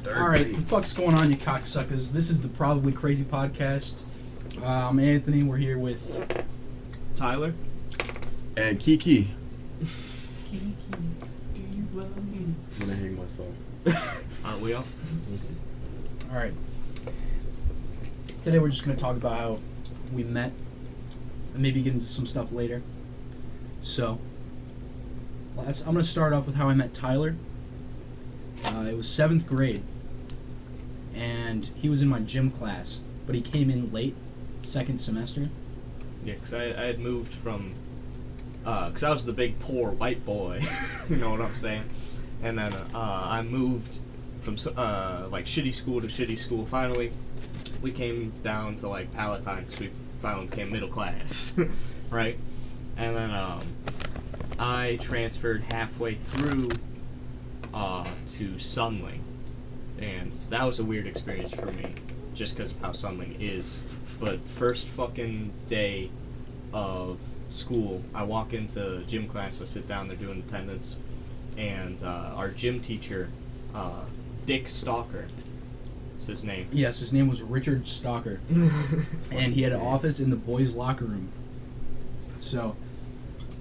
Alright, what the fuck's going on, you cocksuckers? This is the Probably Crazy Podcast. I'm Anthony, we're here with... Tyler. And Kiki. Kiki, do you love me? I'm gonna hang myself. Aren't we all? Alright. Today we're just going to talk about how we met, and maybe get into some stuff later. So, I'm going to start off with how I met Tyler. It was 7th grade, and he was in my gym class, but he came in late, second semester. Yeah, because I had moved from... Because I was the big poor white boy, you know what I'm saying? And then I moved from like shitty school to shitty school. Finally, we came down to like Palatine because we became middle class, right? And then I transferred halfway through to Sunling, and that was a weird experience for me, just because of how Sunling is. But first fucking day of school, I walk into gym class, I sit down, they're doing attendance, and our gym teacher, Dick Stalker, is his name. Yes, his name was Richard Stalker, and he had an office in the boys' locker room. So,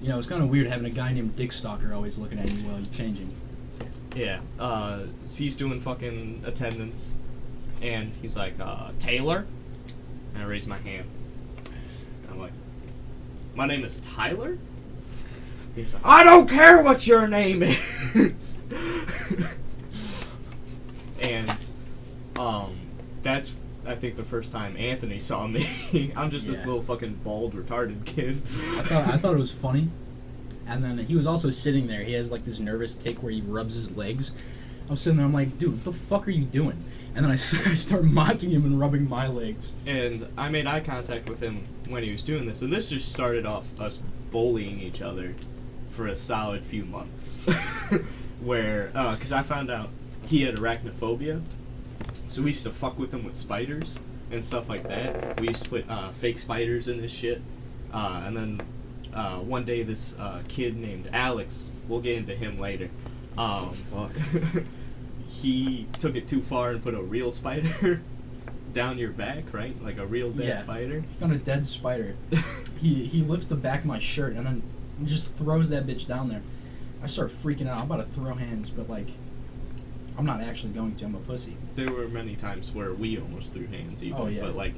you know, it's kind of weird having a guy named Dick Stalker always looking at you while you're changing. Yeah, so he's doing fucking attendance, and he's like, Taylor? And I raise my hand. I'm like, my name is Tyler? He's like, I don't care what your name is! And, that's, I think, the first time Anthony saw me. I'm just this little fucking bald, retarded kid. I thought it was funny. And then he was also sitting there. He has like this nervous tick where he rubs his legs. I'm sitting there, I'm like, dude, what the fuck are you doing? And then I start mocking him and rubbing my legs. And I made eye contact with him when he was doing this, and this just started off us bullying each other for a solid few months. Where, because I found out he had arachnophobia, so we used to fuck with him with spiders and stuff like that. We used to put fake spiders in his shit. And then one day this kid named Alex, we'll get into him later, Fuck. he took it too far and put a real spider down your back, right? Like a real dead spider. He found a dead spider. he lifts the back of my shirt and then just throws that bitch down there. I start freaking out. I'm about to throw hands, but like, I'm not actually going to. I'm a pussy. There were many times where we almost threw hands even, but like,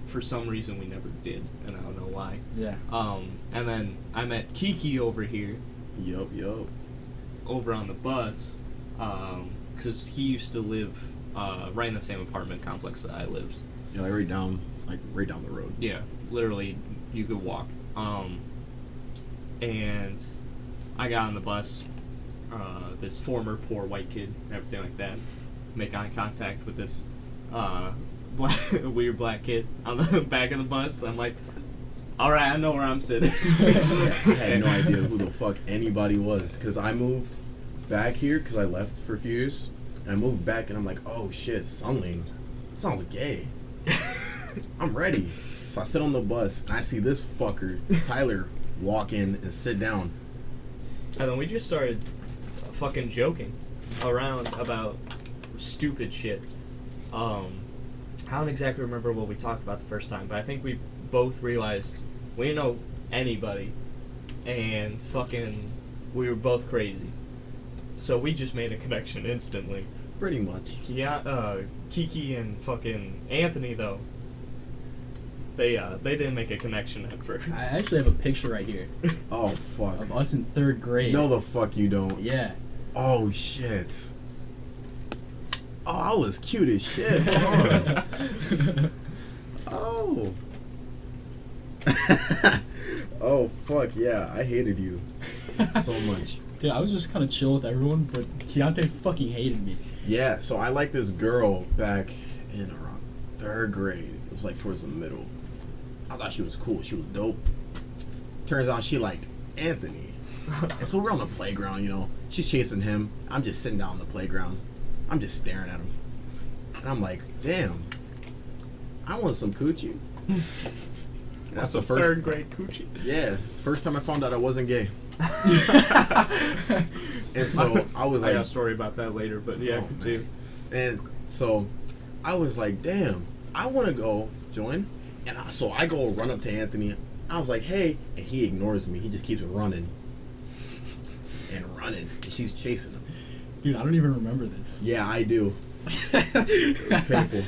for some reason we never did, and I don't know why. Yeah. And then I met Kiki over here. Yup. Over on the bus, because he used to live right in the same apartment complex that I lived. Yeah, right down the road. Yeah, literally, you could walk. And I got on the bus, this former poor white kid, and everything like that. Make eye contact with this weird black kid on the back of the bus. I'm like, alright, I know where I'm sitting. I had no idea who the fuck anybody was, because I moved back here because I left for a few years. I moved back and I'm like, oh shit, Sunling sounds gay. I'm ready. So I sit on the bus and I see this fucker, Tyler, walk in and sit down. And then we just started fucking joking around about stupid shit. I don't exactly remember what we talked about the first time, but I think we both realized we didn't know anybody, and fucking we were both crazy. So we just made a connection instantly. Pretty much. Yeah, Kiki and fucking Anthony, though, they didn't make a connection at first. I actually have a picture right here Oh fuck. of us in 3rd grade. No, the fuck you don't. Yeah. Oh shit. Oh, I was cute as shit. Oh. Oh fuck yeah, I hated you so much. Dude, I was just kind of chill with everyone, but Keontae fucking hated me. Yeah, so I liked this girl back in around 3rd grade. It was like towards the middle. I thought she was cool. She was dope. Turns out she liked Anthony. And so we're on the playground, you know. She's chasing him. I'm just sitting down on the playground. I'm just staring at him. And I'm like, damn, I want some coochie. That's the first 3rd grade coochie. Yeah, first time I found out I wasn't gay. And so I was like, I got a story about that later, but yeah, oh, continue. And so I was like, damn, I want to go join. And so I go run up to Anthony. I was like, hey. And he ignores me. He just keeps running. And running. And she's chasing him. Dude, I don't even remember this. Yeah, I do. It was painful.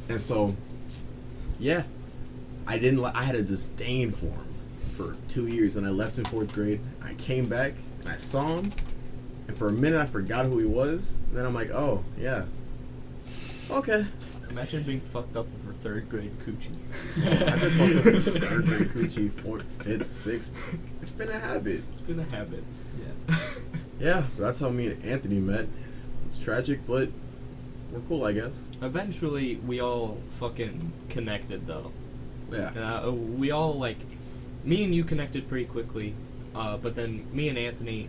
And so, yeah. I had a disdain for him for 2 years. And I left in 4th grade. I came back. And I saw him. And for a minute, I forgot who he was. And then I'm like, oh, yeah. Okay. Imagine being fucked up over 3rd grade coochie. I've been fucked up with 3rd grade coochie, 4th, 5th, 6th. It's been a habit. It's been a habit. Yeah. Yeah, that's how me and Anthony met. It's tragic, but we're cool, I guess. Eventually, we all fucking connected, though. Yeah. We all, like... Me and you connected pretty quickly, but then me and Anthony...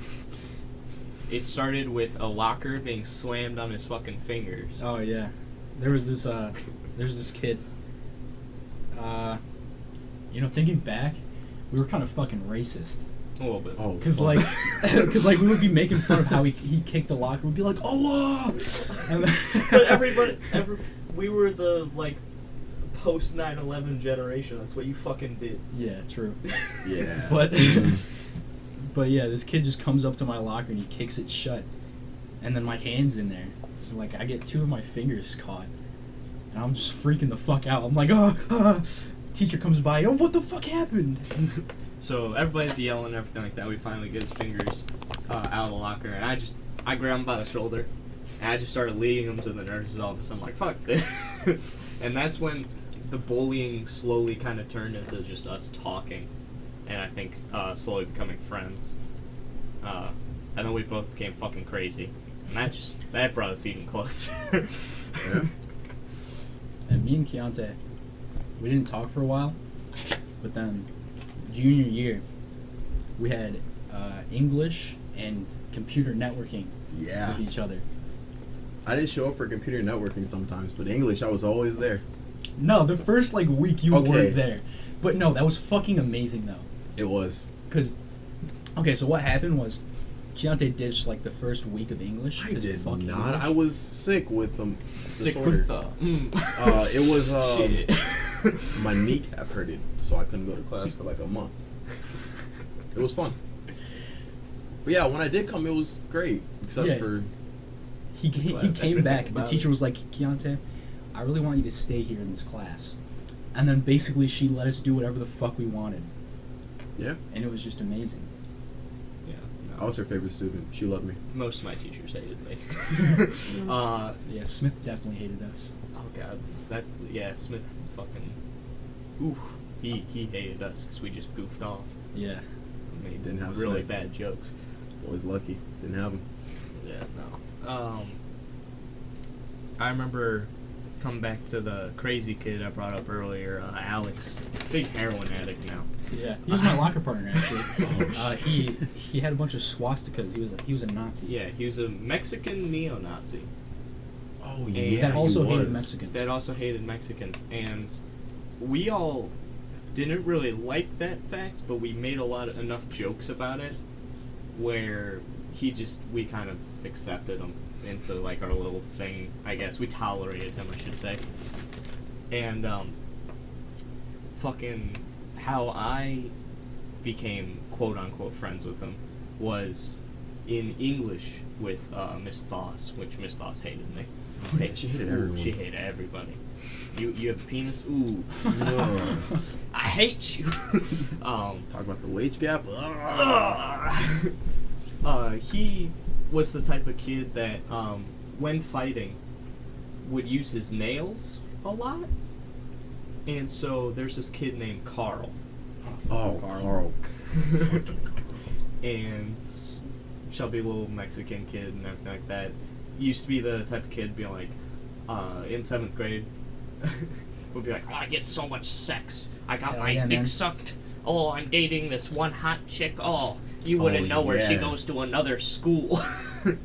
It started with a locker being slammed on his fucking fingers. Oh yeah, there's this kid. Thinking back, we were kind of fucking racist. A little bit. Oh, Cause fuck. like we would be making fun of how he kicked the locker. We'd be like, Allah! And But we were the, like, post 9/11 generation. That's what you fucking did. Yeah, true. Yeah. But yeah, this kid just comes up to my locker and he kicks it shut, and then my hand's in there. So like I get 2 of my fingers caught, and I'm just freaking the fuck out. I'm like, Teacher comes by, oh, what the fuck happened? So everybody's yelling and everything like that. We finally get his fingers out of the locker, and I grab him by the shoulder, and I just started leading him to the nurse's office. I'm like, fuck this. And that's when the bullying slowly kind of turned into just us talking. And I think slowly becoming friends. And then we both became fucking crazy. And that brought us even closer. Yeah. And me and Keontae, we didn't talk for a while, but then junior year, we had English and computer networking Yeah. with each other. I didn't show up for computer networking sometimes, but English, I was always there. No, the first like week you Okay. weren't there. But no, that was fucking amazing though. It was. Cause, okay, so what happened was, Keontae ditched like the first week of English. I 'cause did fuck not. English. I was sick with them. Sick disorder. with the... It was Shit. my kneecap hurted, so I couldn't go to class for like a month. It was fun. But yeah, when I did come, it was great, except Yeah. for He came Everything back. The about teacher it. was like, Keontae, I really want you to stay here in this class. And then basically she let us do whatever the fuck we wanted. yeah. And it was just amazing. Yeah. I was her favorite student. She loved me. Most of my teachers hated me. Yeah, Smith definitely hated us. Oh god, Smith fucking... Oof. He hated us because we just goofed off. Yeah. Made Didn't have really Smith. bad jokes. Always lucky. Didn't have him. Yeah, no. I remember coming back to the crazy kid I brought up earlier, Alex. Big heroin addict now. Yeah. He was my locker partner actually. Oh, He had a bunch of swastikas. He was a Nazi. Yeah, he was a Mexican neo-Nazi Oh And yeah. that also he hated was. Mexicans. that also hated Mexicans. And we all didn't really like that fact, but we made enough jokes about it where we kind of accepted him into like our little thing, I guess. We tolerated him, I should say. And fucking how I became quote unquote friends with him was in English with Miss Thoss, which Miss Thoss hated me. She hated everyone. She hated everybody. You have a penis? Ooh. No. I hate you. Talk about the wage gap. He was the type of kid that, when fighting, would use his nails a lot. And so there's this kid named Carl. Oh, Carl. And chubby little Mexican kid and everything like that. Used to be the type of kid being like, in 7th grade, would be like, oh, I get so much sex. I got Hell my yeah, dick man. sucked. Oh, I'm dating this one hot chick. Oh, you wouldn't know where she yeah. goes to another school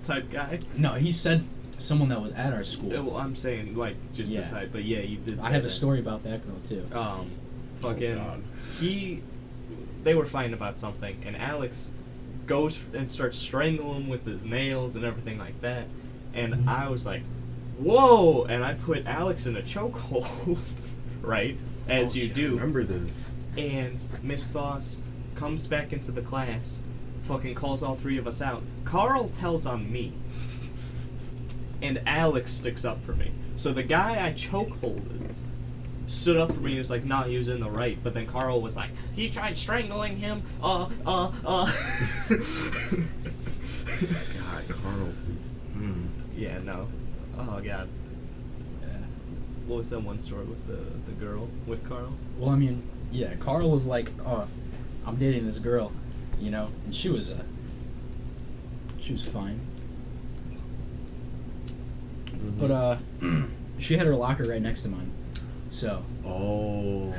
type guy. No, he said someone that was at our school. Yeah, well, I'm saying, like, just Yeah. the type. But yeah, you did say I have that. a story about that girl too. Fucking, God. they were fighting about something, and Alex goes and starts strangling him with his nails and everything like that. and I was like, whoa, and I put Alex in a chokehold, right, as you shit, do. I remember this. And Miss Thoss comes back into the class, fucking calls all three of us out. Carl tells on me, and Alex sticks up for me. So the guy I chokeholded stood up for me and was like, nah, he was in the right. But then Carl was like, he tried strangling him, God, Carl. Yeah, no. Oh, God. Yeah. What was that one story with the girl, with Carl? Well, I mean, yeah, Carl was like, oh, I'm dating this girl, you know, and she was fine. Mm-hmm. But, she had her locker right next to mine, so. Oh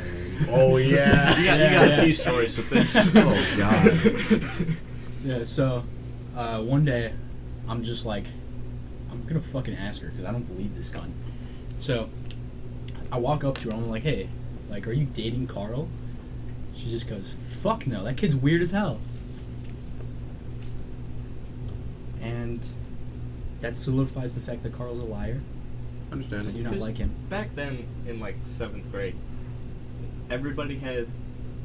yeah. You got Yeah. a few stories with this. Oh God. Yeah, so, one day, I'm just like, I'm gonna fucking ask her, because I don't believe this cunt. So, I walk up to her, I'm like, hey, like, are you dating Carl? She just goes, fuck no, that kid's weird as hell. And that solidifies the fact that Carl's a liar. I do Understandable. not 'Cause like him. Back then, in like 7th grade, everybody had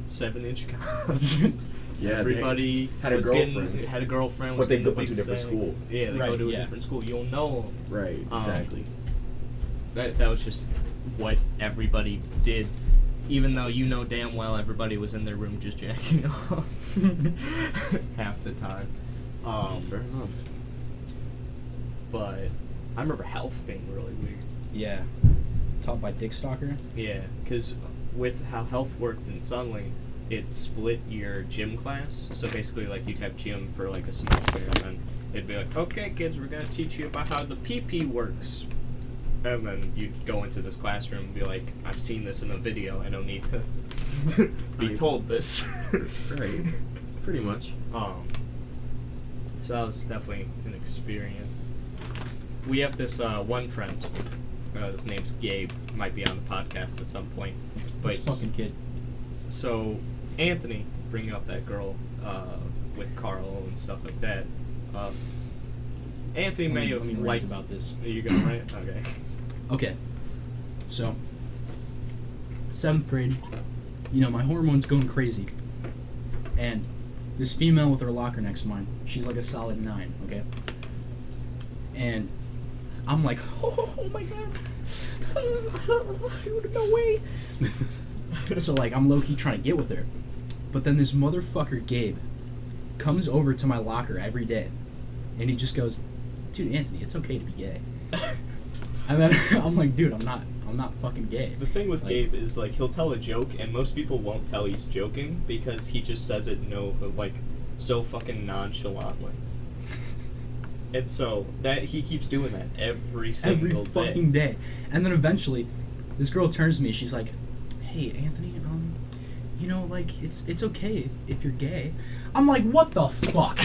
7-inch cocks. Yeah, Everybody had a was girlfriend. had a girlfriend. But was they getting the went to big different sex. school. Yeah, they Right, go to a yeah. different school. You'll know 'em. Right. Exactly. That was just what everybody did, even though you know damn well everybody was in their room just jacking off half the time. Fair enough. But I remember health being really weird. Yeah. Taught by Dick Stalker. Yeah, because with how health worked in Sunling, it split your gym class. So basically, like, you'd have gym for like a semester, and then it'd be like, okay, kids, we're gonna teach you about how the PP works. And then you'd go into this classroom and be like, I've seen this in a video. I don't need to be told this. Right. Pretty much. So that was definitely an experience. We have this one friend. His name's Gabe. Might be on the podcast at some point. But This fucking kid. so Anthony, bringing up that girl with Carl and stuff like that. Anthony may have Let me rant liked. about this. Are you gonna rant? Okay. Okay. So, 7th grade, you know, my hormones going crazy. And this female with her locker next to mine, she's like a solid 9, okay? And I'm like, oh my god. No way. So, like, I'm low-key trying to get with her. But then this motherfucker, Gabe, comes over to my locker every day. And he just goes, dude, Anthony, it's okay to be gay. And then I'm like, dude, I'm not fucking gay. The thing with Like, Gabe is, like, he'll tell a joke, and most people won't tell he's joking because he just says it so fucking nonchalantly. And so that he keeps doing that every single day. fucking day. And then eventually, this girl turns to me. She's like, "Hey, Anthony, you know, like it's okay if you're gay." I'm like, "What the fuck?"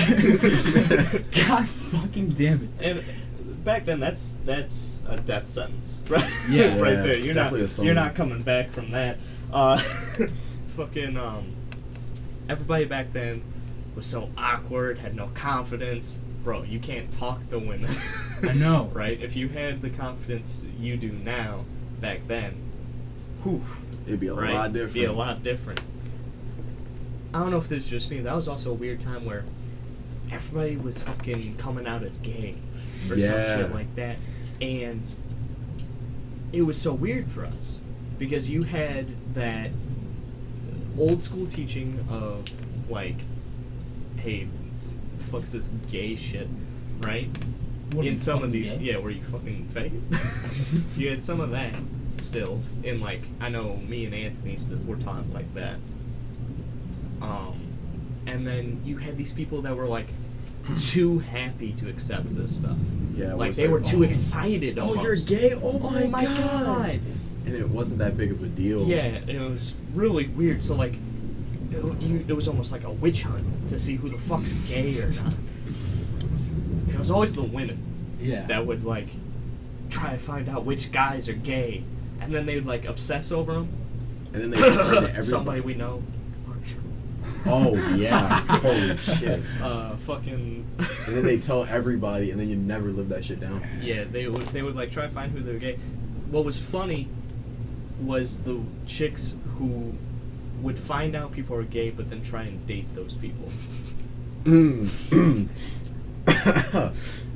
God fucking damn it. And back then, that's a death sentence, right? Yeah. Right Yeah, there. You're definitely not coming back from that. Fucking everybody back then was so awkward, had no confidence. Bro, you can't talk to women. I know. Right? If you had the confidence you do now, back then, whew, It'd be a right? lot different. Be a lot different. I don't know if this is just me. That was also a weird time where everybody was fucking coming out as gay or some Yeah. shit like that, and it was so weird for us because you had that old school teaching of like, hey, what the fuck's this gay shit, right? What, In you some of fucking these, gay? yeah, were you fucking faggot? You had some of that still, in like, I know me and Anthony were taught like that. And then you had these people that were like too happy to accept this stuff. Yeah. it Like was they were too oh, excited. Oh, you're almost. gay? Oh my, god. And it wasn't that big of a deal. Yeah, it was really weird. So like, it was almost like a witch hunt to see who the fuck's gay or not. It was always the women Yeah. that would like try to find out which guys are gay, and then they would like obsess over them. And then they explained to everybody. Somebody we know. Oh yeah, holy shit. Fucking. And then they tell everybody, and then you never live that shit down. Yeah, they would like try to find who they were gay. What was funny was the chicks who would find out people are gay, but then try and date those people. Ooh.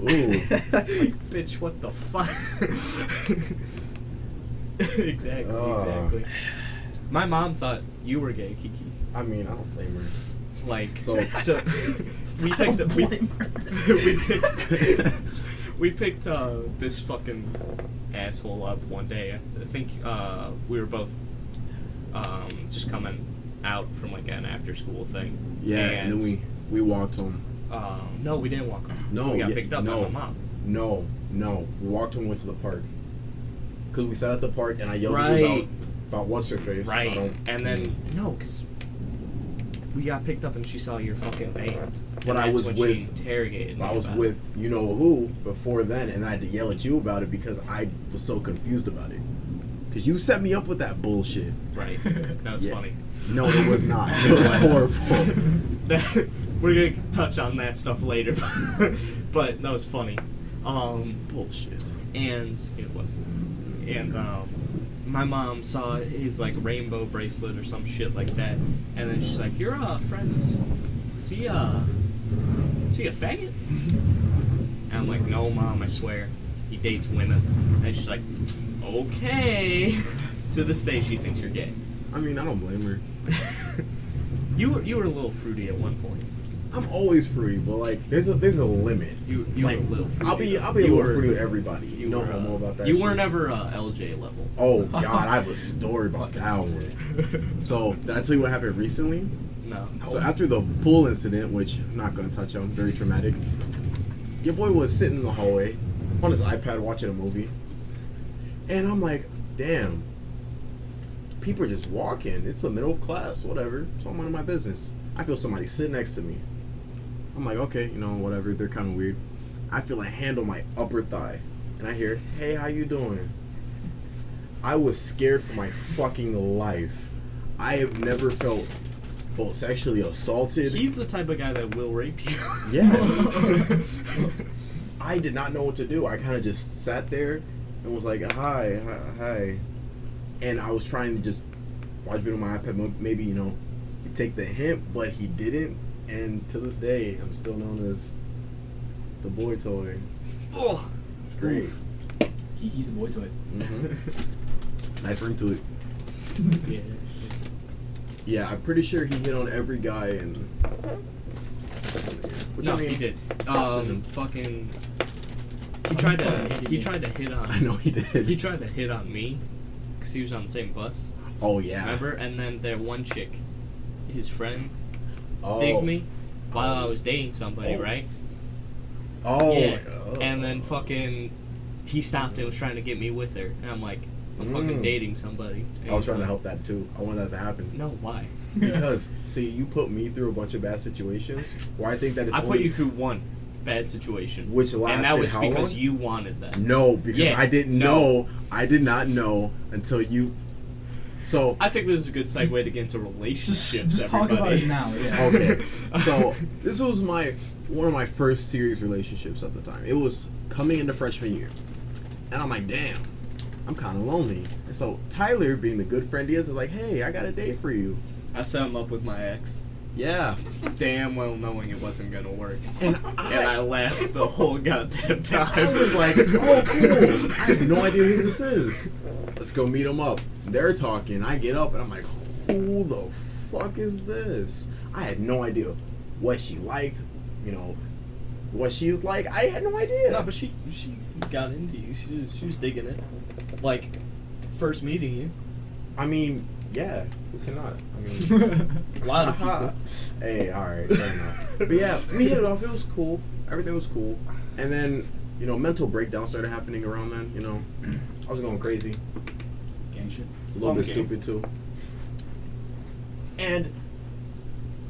Like, bitch, what the fuck? Exactly. My mom thought you were gay, Kiki. I mean, I don't blame her. Like, So we picked we picked this fucking asshole up one day. I think we were both just coming out from like an after school thing. Yeah, and then we walked home. No, we didn't walk home. No, we got picked up by my mom. No, we walked home and went to the park. Because we sat at the park and I yelled Right. at you about what's her face. Right. And then no, because we got picked up and she saw your fucking band. But And I that's was when with- she interrogated me I was about with you know who before then, and I had to yell at you about it because I was so confused about it. Because you set me up with that bullshit. it. Right. That was Yeah. funny. No, it was not. It was horrible. We're gonna touch on that stuff later, but that was funny. Bullshit. And it was, and my mom saw his like rainbow bracelet or some shit like that, and then she's like, "You're a friend. Is he a faggot?" And I'm like, "No, Mom, I swear, he dates women." And she's like, "Okay." To this day, she thinks you're gay. I mean, I don't blame her. You were a little fruity at one point. I'm always fruity, but like, there's a limit. You Like, were a little fruity. I'll be a You little were- fruity with everybody. You know were, homo about that. You shit. weren't ever LJ level. Oh God, I have a story about that one. So did I tell you what happened recently? No. So after the pool incident, which I'm not gonna touch on, very traumatic. Your boy was sitting in the hallway on his iPad watching a movie, and I'm like, damn. People are just walking. It's the middle of class, whatever. So I'm minding my business. I feel somebody sitting next to me. I'm like, okay, you know, whatever. They're kind of weird. I feel a hand on my upper thigh, and I hear, "Hey, how you doing?" I was scared for my fucking life. I have never felt sexually assaulted. He's the type of guy that will rape you. Yeah. I did not know what to do. I kind of just sat there and was like, hi. And I was trying to just watch video on my iPad. Maybe, you know, he'd take the hint, but he didn't. And to this day, I'm still known as the boy toy. Oh, It's great. Oof. Kiki the boy toy. Mm-hmm. Nice ring to it. yeah. Yeah, I'm pretty sure he hit on every guy and... Which No, I mean, he did. criticism. Fucking. He tried to hit on. I know he did. He tried to hit on me, cause he was on the same bus. Oh, yeah. Remember? And then that one chick, his friend, Oh. digged me while I Oh. was dating somebody, Oh. right? Oh. Yeah. Oh. And then fucking, he stopped and was trying to get me with her, and I'm like, I'm fucking dating somebody. And I was he's trying to like, help that too. I wanted that to happen. No, why? Because, see, you put me through a bunch of bad situations where I think that it's I only... put you through one bad situation, Which and that lasted was how because long? you wanted that. No, because Yeah, I didn't no. know. I did not know until you... So, I think this is a good segue to get into relationships. Just talk about everybody. it now. Yeah. okay. So, this was one of my first serious relationships at the time. It was coming into freshman year. And I'm like, damn, I'm kind of lonely. And so, Tyler, being the good friend he is like, hey, I got a date for you. I set him up with my ex, Yeah. damn well knowing it wasn't gonna work, And and I laughed the whole goddamn time. I was like, oh, cool. I have no idea who this is. Let's go meet him up. They're talking. I get up and I'm like, who the fuck is this? I had no idea what she liked, you know, what she was like. I had no idea. No, but she got into you. She was digging it. Like, first meeting you. I mean, yeah, who cannot? I mean, A lot of haha. people. Hey, alright, fair enough. But yeah, we hit it off. It was cool. Everything was cool. And then, you know, mental breakdown started happening around then, you know. I was going crazy. Gang shit. A little bit Okay. stupid too. And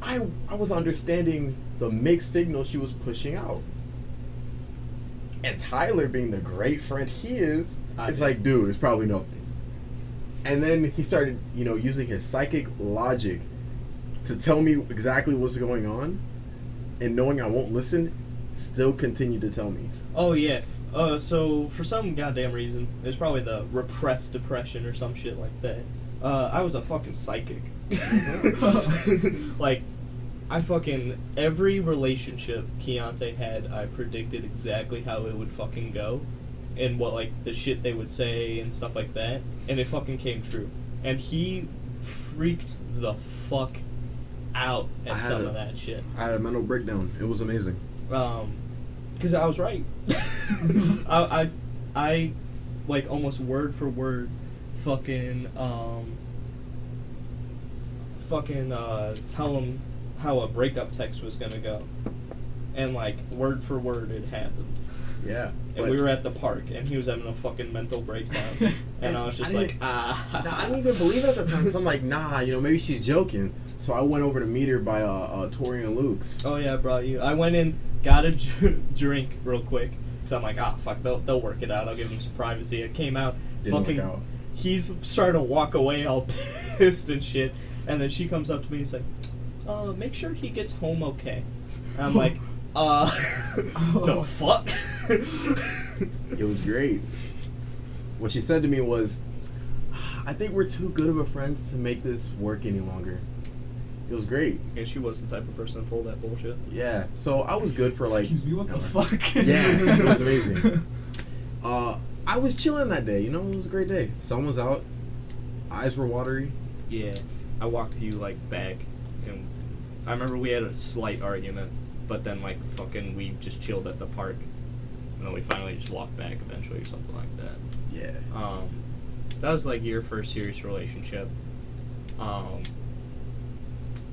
I was understanding the mixed signal she was pushing out. And Tyler, being the great friend he is, it's like, dude, it's probably nothing. And then he started, you know, using his psychic logic to tell me exactly what's going on, and knowing I won't listen, still continue to tell me. Oh yeah. So for some goddamn reason, it's probably the repressed depression or some shit like that. I was a fucking psychic. Like, I fucking every relationship Keontae had, I predicted exactly how it would fucking go, and what like the shit they would say and stuff like that, and it fucking came true. And he freaked the fuck out at some of that shit. I had a mental breakdown. It was amazing. Because I was right. I like almost word for word fucking tell him how a breakup text was gonna go, and like word for word it happened. Yeah. And we were at the park, and he was having a fucking mental breakdown, and I was just like, ah. Nah, I didn't even believe it at the time. So I'm like, nah, maybe she's joking. So I went over to meet her by Tori and Luke's. Oh yeah, I brought you. I went in, got a drink real quick, because I'm like, fuck, they'll work it out. I'll give them some privacy. It came out. Didn't work out. He's starting to walk away all pissed and shit, and then she comes up to me and is like, make sure he gets home okay. And I'm like, the fuck? It was great. What she said to me was, I think we're too good of a friends to make this work any longer. It was great. And she was the type of person to pull that bullshit. Yeah. So I was good for like... Excuse me, what the fuck? Yeah, it was amazing. I was chilling that day, it was a great day. Sun was out. Eyes were watery. Yeah. I walked you, like, back, and I remember we had a slight argument, but then, like, fucking we just chilled at the park, and then we finally just walked back eventually or something like that. Yeah. That was, like, your first serious relationship.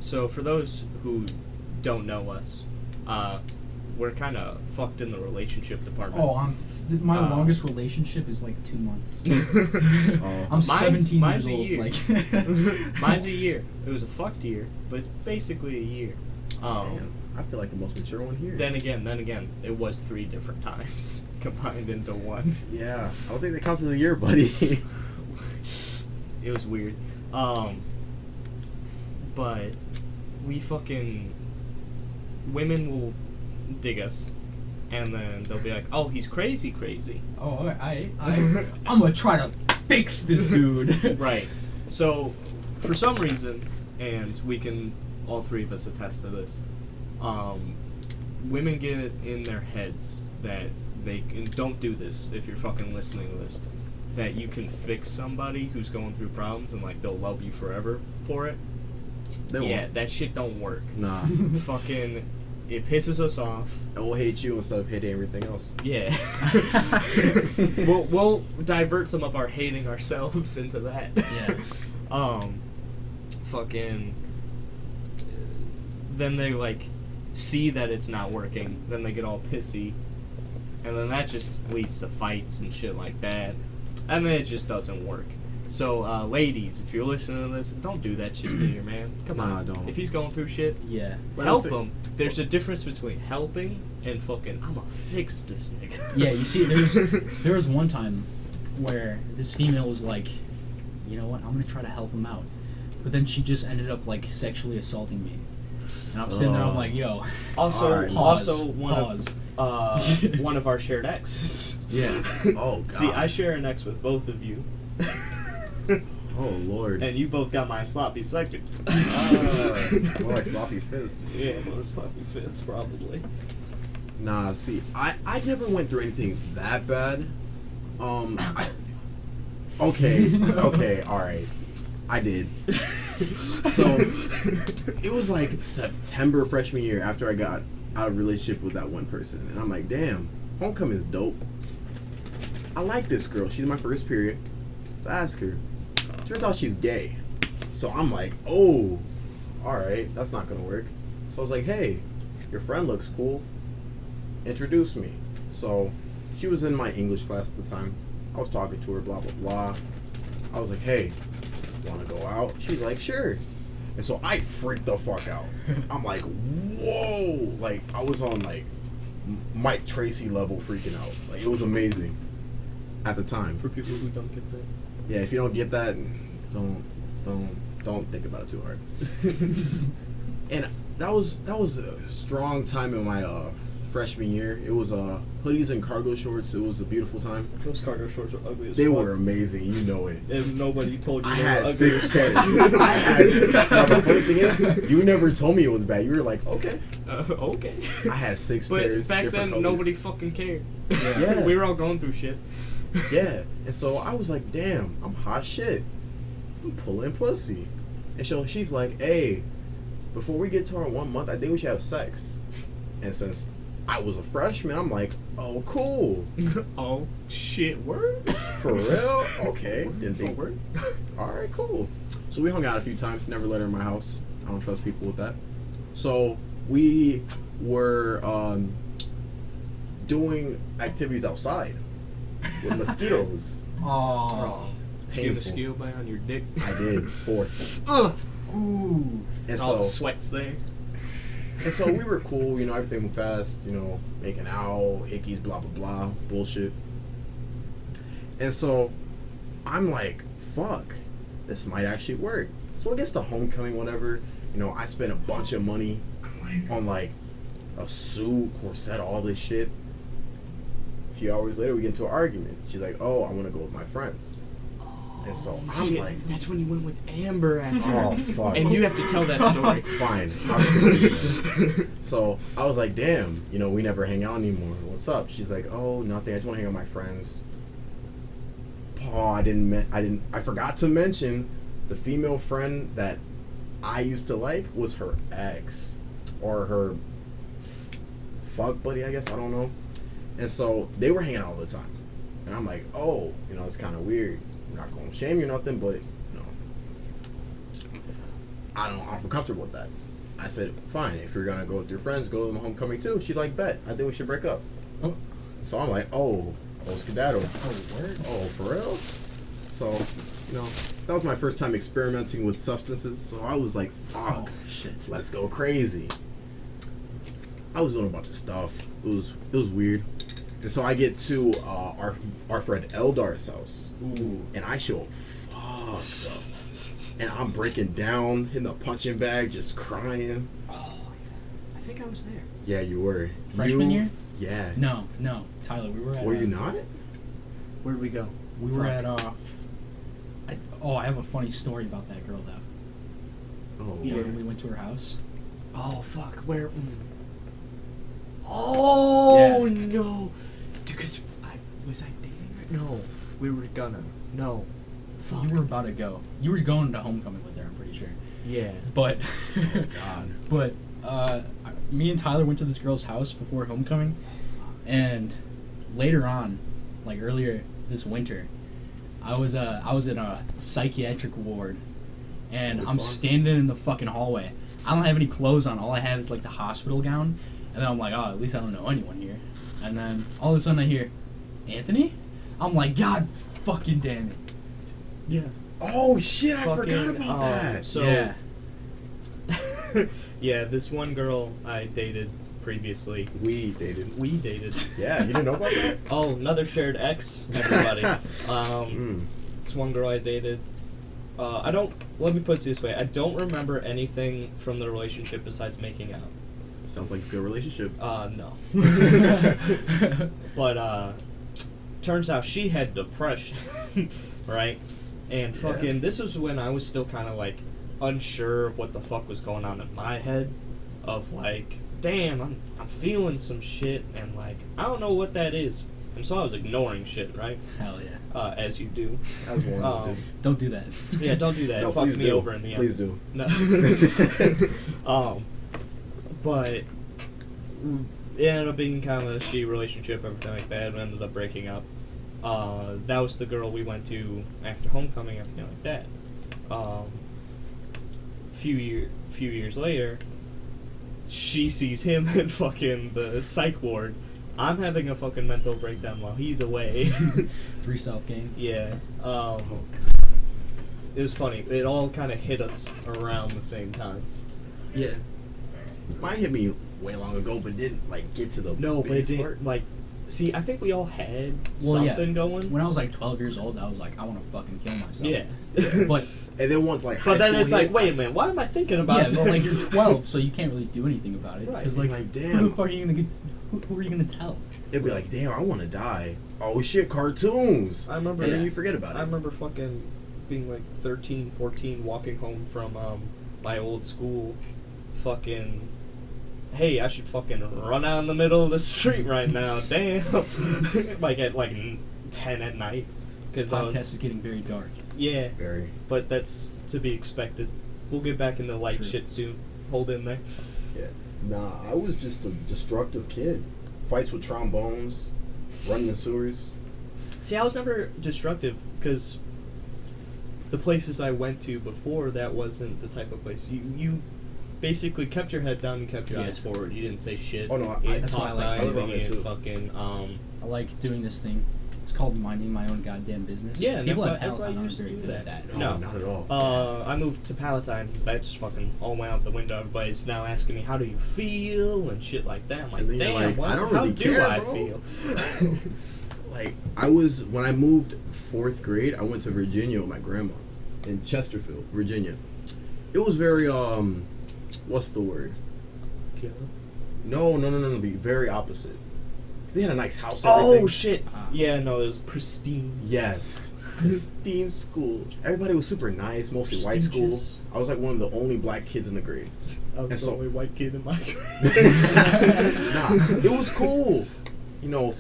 So for those who don't know us, we're kind of fucked in the relationship department. Oh, my longest relationship is like 2 months. Oh. I'm 17 mine's years a old. year. Like Mine's a year. It was a fucked year, but it's basically a year. Man, I feel like the most mature one here. Then again, it was 3 different times combined into one. Yeah, I don't think that counts as a year, buddy. It was weird. But we fucking... Women will dig us, and then they'll be like, oh, he's crazy. oh, I'm gonna try to fix this dude. Right. So, for some reason, and we can, all 3 of us attest to this, women get it in their heads that they can, don't do this if you're fucking listening to this, that you can fix somebody who's going through problems and like they'll love you forever for it. Yeah, that shit don't work. Nah. Fucking, it pisses us off. And we'll hate you instead of hating everything else. Yeah. we'll divert some of our hating ourselves into that. Yeah. Fucking. Then they like see that it's not working. Then they get all pissy, and then that just leads to fights and shit like that. And then it just doesn't work. So, ladies, if you're listening to this, don't do that shit to your man. Come on. Don't. If he's going through shit, Yeah. help him. There's a difference between helping and fucking, I'm gonna fix this nigga. Yeah, you see, there was one time where this female was like, you know what, I'm gonna try to help him out. But then she just ended up, like, sexually assaulting me. And I'm sitting there, I'm like, yo. Also, Alright. also Pause. one of our shared exes. Yeah. Oh, God. See, I share an ex with both of you. Oh, Lord. And you both got my sloppy seconds. More like sloppy fists. Yeah, more sloppy fists, probably. Nah, see, I never went through anything that bad. Okay, alright. I did. So, it was like September freshman year after I got out of a relationship with that one person. And I'm like, damn, homecoming is dope. I like this girl. She's my first period. So I asked her. Turns out she's gay. So I'm like, oh, alright, that's not gonna work. So I was like, hey, your friend looks cool. Introduce me. So she was in my English class at the time. I was talking to her, blah, blah, blah. I was like, hey, wanna go out? She's like, sure. And so I freaked the fuck out. I'm like, whoa. Like, I was on, like, Mike Tracy level freaking out. Like, it was amazing at the time. For people who don't get that. Yeah, if you don't get that, don't Don't think about it too hard. And that was a strong time in my freshman year. It was hoodies and cargo shorts. It was a beautiful time. Those cargo shorts were ugly as They fuck. were amazing, you know it. If nobody told you I they were had ugly 6 as pairs. fuck. I had 6. Now, the funny thing is, you never told me it was bad. You were like, okay. Okay. I had 6 But pairs. back different then, colors. nobody fucking cared. Yeah. We were all going through shit. Yeah, and so I was like, damn, I'm hot shit. I'm pulling pussy. And so she's like, hey, before we get to our 1 month, I think we should have sex. And since I was a freshman, I'm like, oh, cool. Oh, shit, word? For real? Okay. Didn't think. Word? Alright, cool. So we hung out a few times, never let her in my house. I don't trust people with that. So we were doing activities outside with mosquitoes. Oh. Did you get a Painful. mosquito bite on your dick? I did, 4. Ugh. Ooh. And All so the sweat's there. And so we were cool, you know, everything went fast, you know, making out, hickeys, blah, blah, blah, bullshit. And so I'm like, fuck, this might actually work. So it gets to homecoming, whatever, you know, I spent a bunch of money on, like, a suit, corset, all this shit. A few hours later, we get into an argument. She's like, oh, I want to go with my friends. And so I'm Shit, like, that's when you went with Amber after. oh, fuck. And you have to tell that story. Fine. So I was like, damn, you know, we never hang out anymore. What's up? She's like, oh, nothing. I just want to hang out with my friends. Oh, I forgot to mention the female friend that I used to like was her ex or her fuck buddy, I guess. I don't know. And so they were hanging out all the time. And I'm like, oh, you know, it's kind of weird. I'm not going to shame you or nothing, but, you know, I don't feel comfortable with that. I said, fine, if you're going to go with your friends, go to the homecoming too. She's like, bet. I think we should break up. Oh. So I'm like, oh, skedaddle. Oh, word. Oh, for real? So, you know, that was my first time experimenting with substances. So I was like, fuck, Oh, shit. let's go crazy. I was doing a bunch of stuff. It was weird. And so I get to our friend Eldar's house. Ooh. And I show fucked up. And I'm breaking down in the punching bag, just crying. Oh, I think I was there. Yeah, you were. Freshman year? Yeah. No, Tyler, we were at. Were you not? Where'd we go? We were Fuck. at. I have a funny story about that girl though. Oh. Yeah. When we went to her house. Oh, fuck. Where? Oh, Yeah. no. Because was I dating her? No. We were gonna. No. Fuck. You were about to go. You were going to homecoming with her, I'm pretty sure. Yeah. But. Oh, God. But me and Tyler went to this girl's house before homecoming, and later on, like earlier this winter, I was in a psychiatric ward, and Which I'm one? standing in the fucking hallway. I don't have any clothes on. All I have is like the hospital gown, and then I'm like, oh, at least I don't know anyone here. And then all of a sudden I hear, Anthony? I'm like, God fucking damn it. Yeah. Oh, shit, I Fucking, forgot about that. So, yeah. yeah, this one girl I dated previously. We dated. We dated. Yeah, you didn't know about that? Oh, another shared ex, everybody. This one girl I dated. Let me put it this way. I don't remember anything from the relationship besides making out. Sounds like a good relationship. No. But, turns out she had depression, right? And fucking, this was when I was still kind of, like, unsure of what the fuck was going on in my head. Of, like, damn, I'm feeling some shit, and, like, I don't know what that is. And so I was ignoring shit, right? Hell yeah. As you do. I was one Don't do that. Yeah, don't do that. No, It fucks please me do. over in the end. Please do. No. But it ended up being kind of a shitty relationship, everything like that. We ended up breaking up. That was the girl we went to after homecoming, everything like that. Few years later, she sees him in fucking the psych ward. I'm having a fucking mental breakdown while he's away. 3 South gang. Yeah. It was funny. It all kind of hit us around the same times. Yeah. Mine hit me way long ago, but didn't, like, get to the No, but it biggest didn't, part. like, See, I think we all had Well, yeah. something going. When I was like 12 years old, I was like, I want to fucking kill myself. Yeah. But And then once like high But then school it's like, hit, wait a minute, why am I thinking about yeah, this? but like you're 12, so you can't really do anything about it. Right. Because You're like, like, who damn. the fuck are you gonna get? Who are you gonna tell? it'd be like, damn, I want to die. Oh shit, cartoons. I remember. And then Yeah. you forget about I it. remember fucking being like 13, 14, walking home from my old school, fucking. Hey, I should fucking run out in the middle of the street right now. Damn, like at like 10 at night. This podcast is getting very dark. Yeah, Very. but that's to be expected. We'll get back into light True. shit soon. Hold in there. Yeah. Nah, I was just a destructive kid. Fights with trombones, running the sewers. See, I was never destructive because the places I went to before, that wasn't the type of place. You basically kept your head down and kept your Yeah. eyes forward. You didn't say shit. Oh, no, you I- didn't that's why I talk like about I live on anything. there, You too. didn't fucking I like doing this thing. It's called minding my own goddamn business. Yeah, People at everybody Palatine aren't used to very do good at that. that. No, No. not at all. I moved to Palatine. That just fucking all went out the window. Everybody's now asking me, how do you feel? And shit like that. I'm like, And then you're damn, like, what, I don't how really do care, I bro. feel? Like, when I moved 4th grade, I went to Virginia with my grandma in Chesterfield, Virginia. It was very, what's the word? No, the very opposite. They had a nice house. Oh, everything. shit. Ah. Yeah, no, it was pristine. Yes. Pristine school. Everybody was super nice, mostly white school. Prestigious. I was like one of the only black kids in the grade. I was And the so- only white kid in my grade. Nah, it was cool. You know,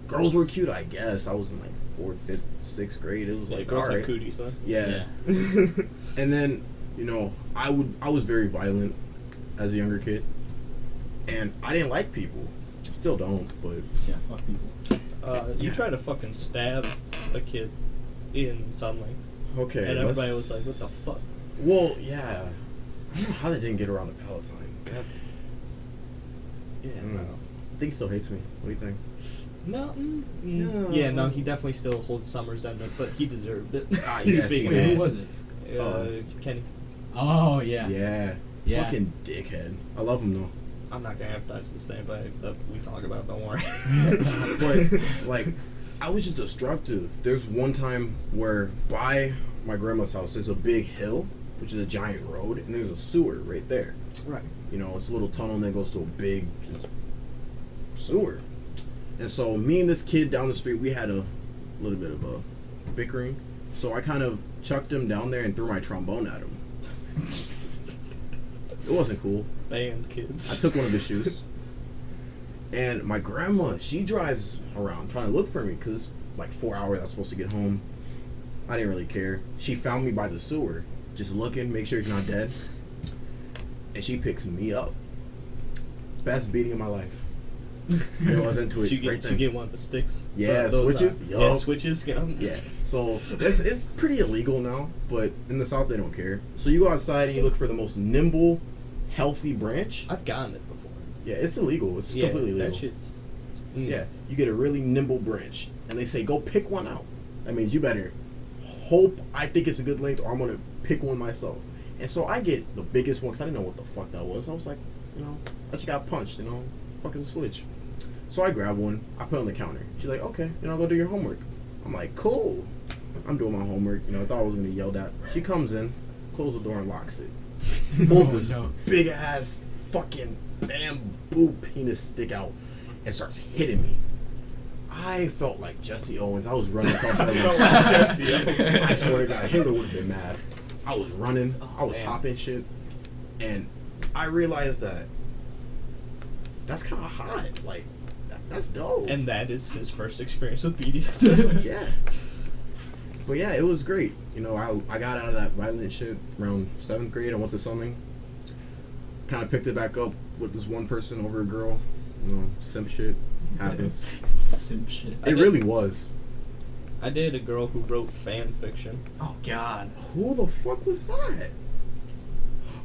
girls were cute, I guess. I was in like 4th, 5th, 6th grade. It was Yeah, like, girls alright. have cooties, huh? Yeah. And then, you know, I was very violent as a younger kid. And I didn't like people. Still don't, but Yeah, fuck people. You Yeah. tried to fucking stab a kid in sunlight, okay. and everybody let's- was like, "What the fuck?" Well, yeah. I don't know how they didn't get around the Palatine. That's. Yeah, I think he still hates me. What do you think? no, No. yeah, no. He definitely still holds summer resentment, but he deserved it. Ah, He was yes, being he an Who did. ass. was it? Kenny. Oh yeah. Yeah. Yeah. Fucking dickhead. I love him though. I'm not gonna advertise this name, but we talk about it, don't worry. But like, I was just destructive. There's one time where by my grandma's house there's a big hill, which is a giant road, and there's a sewer right there. Right. You know, it's a little tunnel and then goes to a big sewer. And so me and this kid down the street, we had a little bit of a bickering. So I kind of chucked him down there and threw my trombone at him. It wasn't cool. Band kids. I took one of his shoes. And my grandma, she drives around trying to look for me because like 4 hours I was supposed to get home. I didn't really care. She found me by the sewer, just looking, make sure he's not dead. And she picks me up. Best beating of my life. You know, I was into it. Did you right get then. one of the sticks? Yeah, Those, switches? Yeah, Yup. switches. Yeah, so it's pretty illegal now, but in the South they don't care. So you go outside and you look for the most nimble, healthy branch. I've gotten it before. Yeah, it's illegal. It's Yeah, completely illegal. that shit's. Yeah, you get a really nimble branch, and they say go pick one out. That means you better hope I think it's a good length, or I'm gonna pick one myself. And so I get the biggest one because I didn't know what the fuck that was. I was like, you know, I just got punched. You know, fuck is a switch. So I grab one, I put it on the counter. She's like, okay, you know, go do your homework. I'm like, cool. I'm doing my homework. You know, I thought I was gonna be yelled at. She comes in, closes the door, and locks it. Pulls this no. big ass fucking bamboo penis stick out and starts hitting me. I felt like Jesse Owens. I was running across the Jesse Owens. I swear to God, Hitler would have been mad. I was running, I was man. hopping shit, and I realized that that's kind of hot. Like, that's dope. And that is his first experience with BDSM. Yeah. But yeah, it was great. You know, I got out of that violent shit around 7th grade. I went to something. Kind of picked it back up with this one person over a girl. You know, simp shit happens. Simp shit. It really was. I dated a girl who wrote fan fiction. Oh god. Who the fuck was that?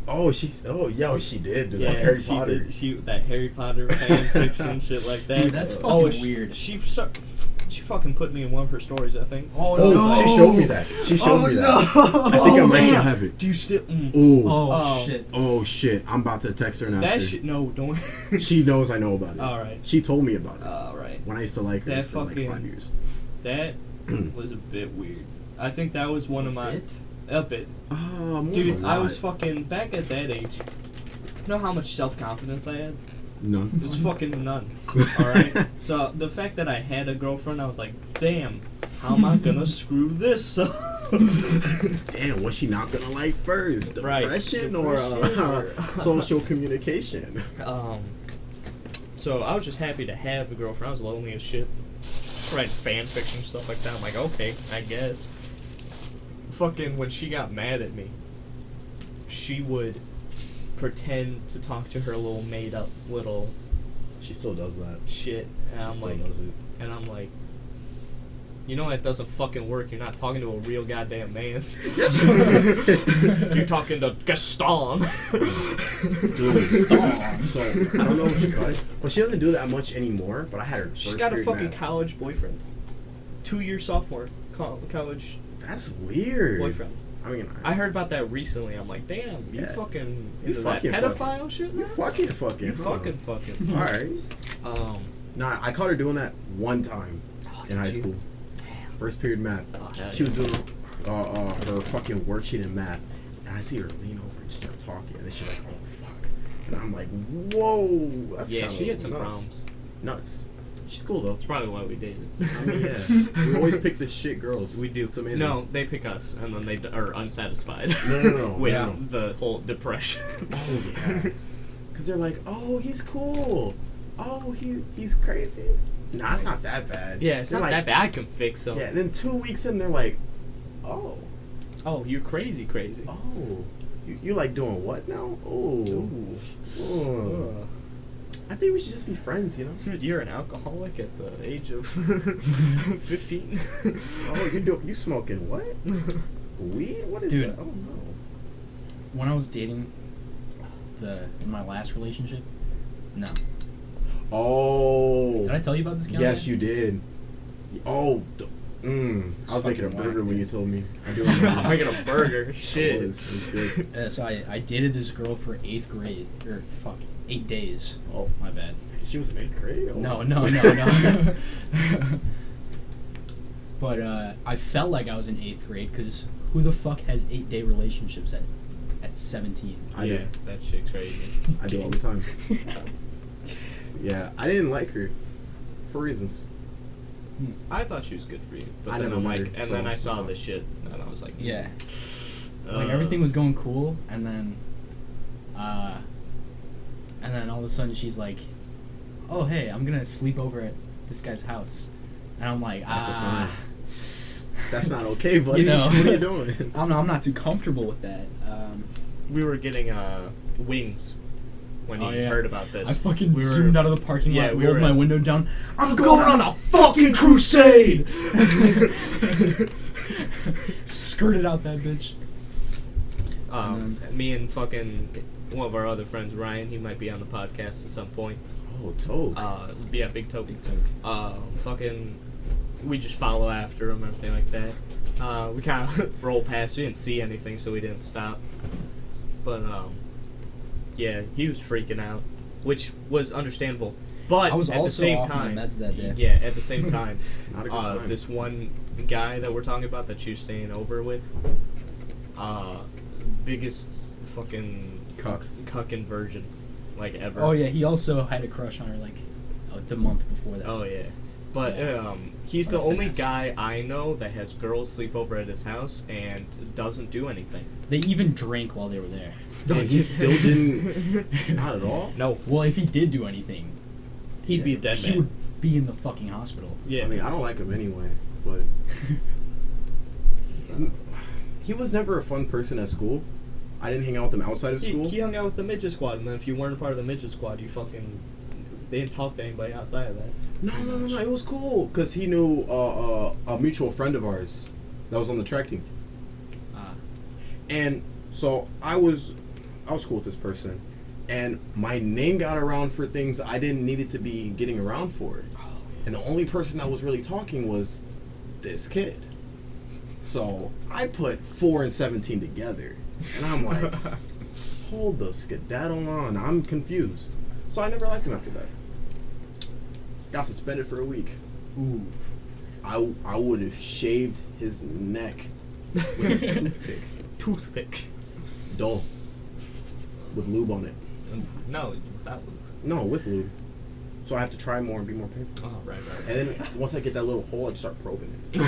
Oh, she did. Dude, like Yeah, Harry she Potter. did. That Harry Potter fan fiction shit like that. Dude, that's fucking oh, weird. She She fucking put me in one of her stories, I think. Oh, Oh, no. she showed me that. She showed me that. I think I might still have it. Do you still? Ooh. Oh, shit. Oh shit! I'm about to text her and ask That her. shit. No, don't. She knows I know about it. All right. She told me about it All right. when I used to like her That for fucking- like 5 years. That was a bit weird. I think that was one of my Bit? a bit. More Dude, of a I was lot. fucking back at that age. You know how much self-confidence I had? None. It was fucking none. Alright? So, the fact that I had a girlfriend, I was like, damn, how am I gonna screw this up? Damn, was she not gonna like first? Right. Depression Depression or or- social communication? So, I was just happy to have a girlfriend. I was lonely as shit. Writing fan fiction and stuff like that. I'm like, okay, I guess. Fucking, when she got mad at me, she would pretend to talk to her little made-up little She still does that. shit, and She I'm still like, does it. you know that doesn't fucking work. You're not talking to a real goddamn man. You're talking to Gaston. Dude, so I don't know what you call it, but she doesn't do that much anymore. But I had her. She's first got a period fucking math. college boyfriend. 2-year sophomore college That's weird. boyfriend. I mean, I heard about that recently. I'm like, damn, you Yeah. fucking You into that fucking pedophile shit you now? fucking. You huh? fucking. All right. Nah, I caught her doing that one time in high did you? school. First period math. Oh, hell She was yeah. doing her fucking worksheet in math, and I see her lean over and start talking, and then she's like, "Oh fuck," and I'm like, "Whoa, that's Yeah, kinda she had some nuts. problems. Nuts. She's cool though. That's probably why we dated. I mean, yeah, we always pick the shit girls. We do. It's amazing. No, they pick us, and then they are unsatisfied. No. with Yeah. the whole depression. Oh yeah. Cause they're like, "Oh, he's cool. Oh, he's crazy." Nah, it's not that bad. Yeah, it's They're not like, that bad. I can fix them. Yeah, and then 2 weeks in, they're like, "Oh, Oh, you're crazy. oh, you like doing what now? Oh, Ooh. oh. I think we should just be friends, you know." You're an alcoholic at the age of 15. Oh, you smoking what? Weed? What is Dude. that? Oh no. When I was dating in my last relationship, no. Oh. Did I tell you about this guy? Yes, you did. Oh. I was making a fucking burger whack, when you dude. told me. I do remember. I'm making a burger. It Shit. was good. So I dated this girl for 8th grade, or 8 days. Oh, My bad. she was in 8th grade? Oh. No. But I felt like I was in 8th grade because who the fuck has 8-day relationships at 17? I Yeah, do. that shit's crazy. I do all the time. Yeah, I didn't like her for reasons. I thought she was good for you, but I then never I'm met like, her, and so then I it's saw fine. this shit, and I was like, Yeah. Like everything was going cool, and then all of a sudden she's like, "Oh hey, I'm gonna sleep over at this guy's house," and I'm like, That's a sign. That's not okay, buddy. You know. What are you doing? I'm not too comfortable with that. We were getting wings when Oh, he yeah. heard about this. I fucking we were, zoomed out of the parking yeah, lot, we rolled were my at- window down. I'm going on a fucking crusade. Skirted out that bitch. Me and fucking one of our other friends, Ryan, he might be on the podcast at some point. Oh, Toke. Yeah, Big Toke. Big Toke. Fucking, we just follow after him and everything like that. We kind of rolled past. We didn't see anything, so we didn't stop. But yeah, he was freaking out, which was understandable. But I was at also the same off my time, meds that day. yeah, at the same time, Not a good sign. this one guy that we're talking about that you're staying over with, biggest fucking cucking virgin, like ever. Oh yeah, he also had a crush on her like the month before that. Oh yeah. But Yeah. he's the What a only finesse. guy I know that has girls sleep over at his house and doesn't do anything. They even drank while they were there. And he still didn't. Not at all. No, Well, if he did do anything, he'd be a dead he man. would be in the fucking hospital. Yeah. I mean, I don't like him anyway, but he was never a fun person at school. I didn't hang out with him outside of school. He hung out with the midget squad, and then if you weren't a part of the midget squad, they didn't talk to anybody outside of that. No, it was cool because he knew a mutual friend of ours that was on the track team, and so I was cool with this person, and my name got around for things I didn't need it to be getting around for. And the only person that was really talking was this kid. So I put 4 and 17 together, and I'm like, hold the skedaddle on. I'm confused. So I never liked him after that. Got suspended for a week. Ooh. I would have shaved his neck with a toothpick. Toothpick. Dull. With lube on it. No, without lube. No, with lube. So I have to try more and be more painful. Oh, right. And then once I get that little hole, I just start probing it.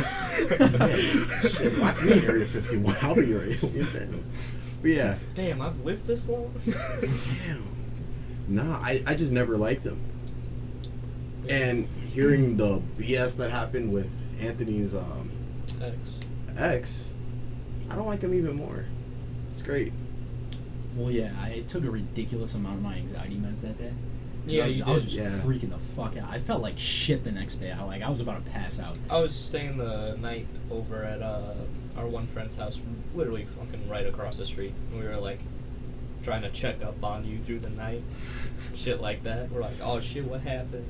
Man, shit, lock me in Area 51. I'll be ready. But yeah. Damn, I've lived this long? Damn. Nah, I just never liked him. And hearing the BS that happened with Anthony's ex, I don't like him even more. It's great. Well, yeah, I took a ridiculous amount of my anxiety meds that day. Yeah, I was just Yeah. freaking the fuck out. I felt like shit the next day. I was about to pass out. I was staying the night over at our one friend's house, literally fucking right across the street. And we were like trying to check up on you through the night, shit like that. We're like, oh shit, what happened?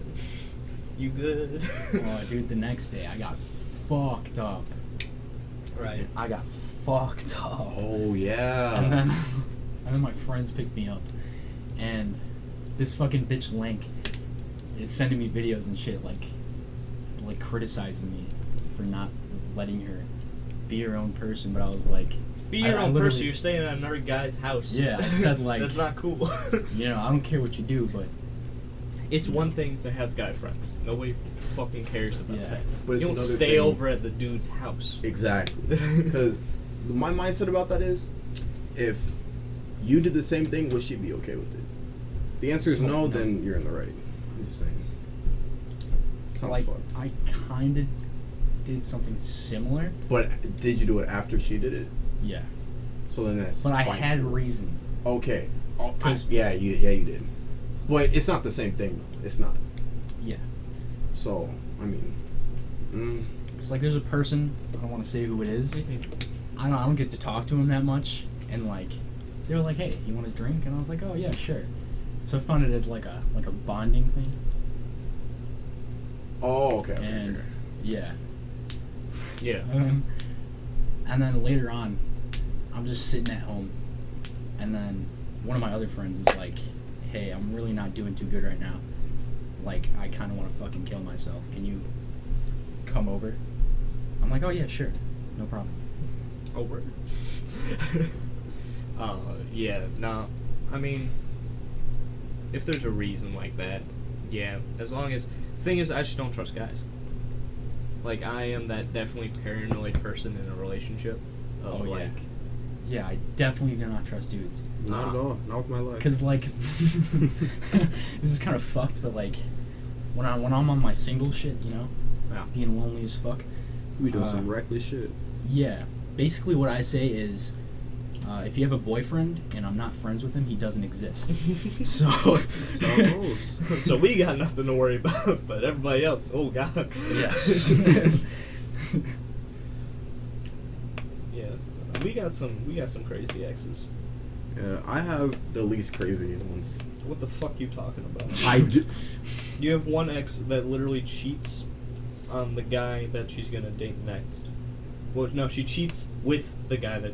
You good? Oh, dude, the next day I got fucked up. Right. I got fucked up. Oh, yeah. And then my friends picked me up, and this fucking bitch Link is sending me videos and shit, like criticizing me for not letting her be her own person. But I was like, Be your I own literally- person. You're staying at another guy's house. Yeah, I said, like, that's not cool. you know, I don't care what you do, but It's one thing to have guy friends. Nobody fucking cares about Yeah. that. But it's you don't another stay thing- over at the dude's house. Exactly. Because my mindset about that is, if you did the same thing, would she be okay with it? If the answer is no, No. then you're in the right. I'm just saying. Sounds like fucked. I kind of did something similar. But did you do it after she did it? Yeah, So then that's. but I spiteful. had reason. Okay. Oh, 'Cause- yeah, you did. But it's not the same thing though. It's not. Yeah, So I mean, it's like there's a person. I don't want to say who it is. I don't get to talk to him that much, and like they were like, "Hey, you want a drink?" And I was like, "Oh yeah, sure." So I found it as like a bonding thing, oh okay. and yeah. Yeah. And then later on, I'm just sitting at home, and then one of my other friends is like, "Hey, I'm really not doing too good right now. Like, I kind of want to fucking kill myself. Can you come over?" I'm like, "Oh yeah, sure, no problem." Over. Yeah, no. I mean, if there's a reason like that, yeah. As long as the thing is, I just don't trust guys. Like, I am that definitely paranoid person in a relationship. Of Oh, yeah. like, Yeah, I definitely do not trust dudes. Not at all. Not with my life. Cause like, this is kind of fucked, but like, when I'm on my single shit, you know, yeah. being lonely as fuck. We doing Uh, some reckless shit. Yeah, basically what I say is, if you have a boyfriend and I'm not friends with him, he doesn't exist. So, So we got nothing to worry about, but everybody else, oh god. yes. Yeah, we got some crazy exes. Yeah, I have the least crazy ones. What the fuck you talking about? I do. You have one ex that literally cheats on the guy that she's gonna date next. Well, no, she cheats with the guy that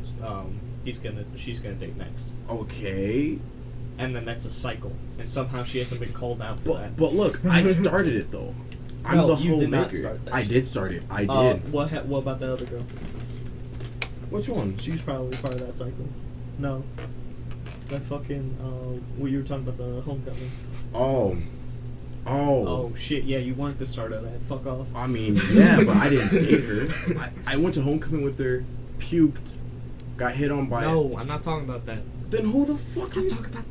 she's gonna date next, Okay. and then that's a cycle. And somehow she hasn't been called out for that. But look, I started it though. I'm No, the you did not homemaker. start that I shit. did start it. I did. What about that other girl? Which one? She was probably part of that cycle. No. That fucking what you were talking about, the homecoming. Oh. Oh shit! Yeah, you weren't the start of that. Fuck off. I mean, yeah, but I didn't date her. I went to homecoming with her, puked, got hit on by. No, I'm not talking about that. Then who the fuck? I'm you- talking about.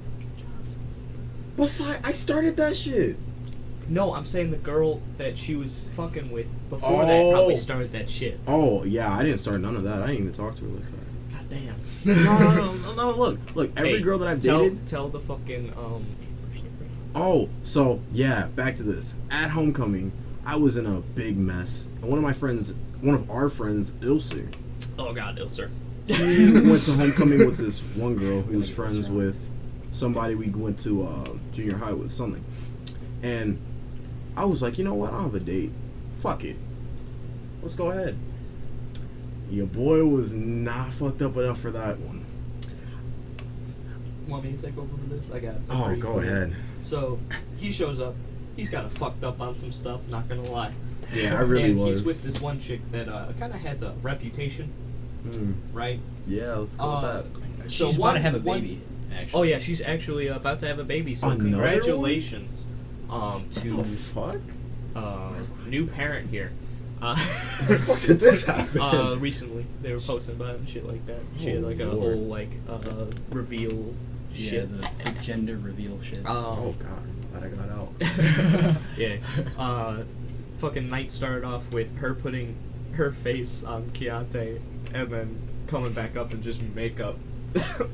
Besides, I started that shit. No, I'm saying the girl that she was fucking with before that probably started that shit. Oh yeah, I didn't start none of that. I didn't even talk to her like that. God damn. No. Look. Every Hey, girl that I've dated. Tell the fucking Oh, so yeah, back to this. At homecoming, I was in a big mess. And one of our friends, Ilse, Oh god, Ilser. he went to homecoming with this one girl who was friends with somebody we went to junior high with, something. And I was like, you know what? I don't have a date. Fuck it. Let's go ahead. Your boy was not fucked up enough for that one. Want me to take over for this? I got. Oh, go ahead. So he shows up. He's kind of fucked up on some stuff. Not gonna lie. Yeah, I really and was. he's with this one chick that kind of has a reputation, right? Yeah, let's go with that. So She's about to have a baby. Actually. Oh yeah, she's actually about to have a baby. So Another congratulations What to the fuck? new parent here. What did this happen? Recently they were posting about it and shit like that. She had like a Lord. whole like reveal Yeah, shit. the gender reveal shit. Oh god, glad I got out. Yeah. Fucking night started off with her putting her face on Keontae and then coming back up and just makeup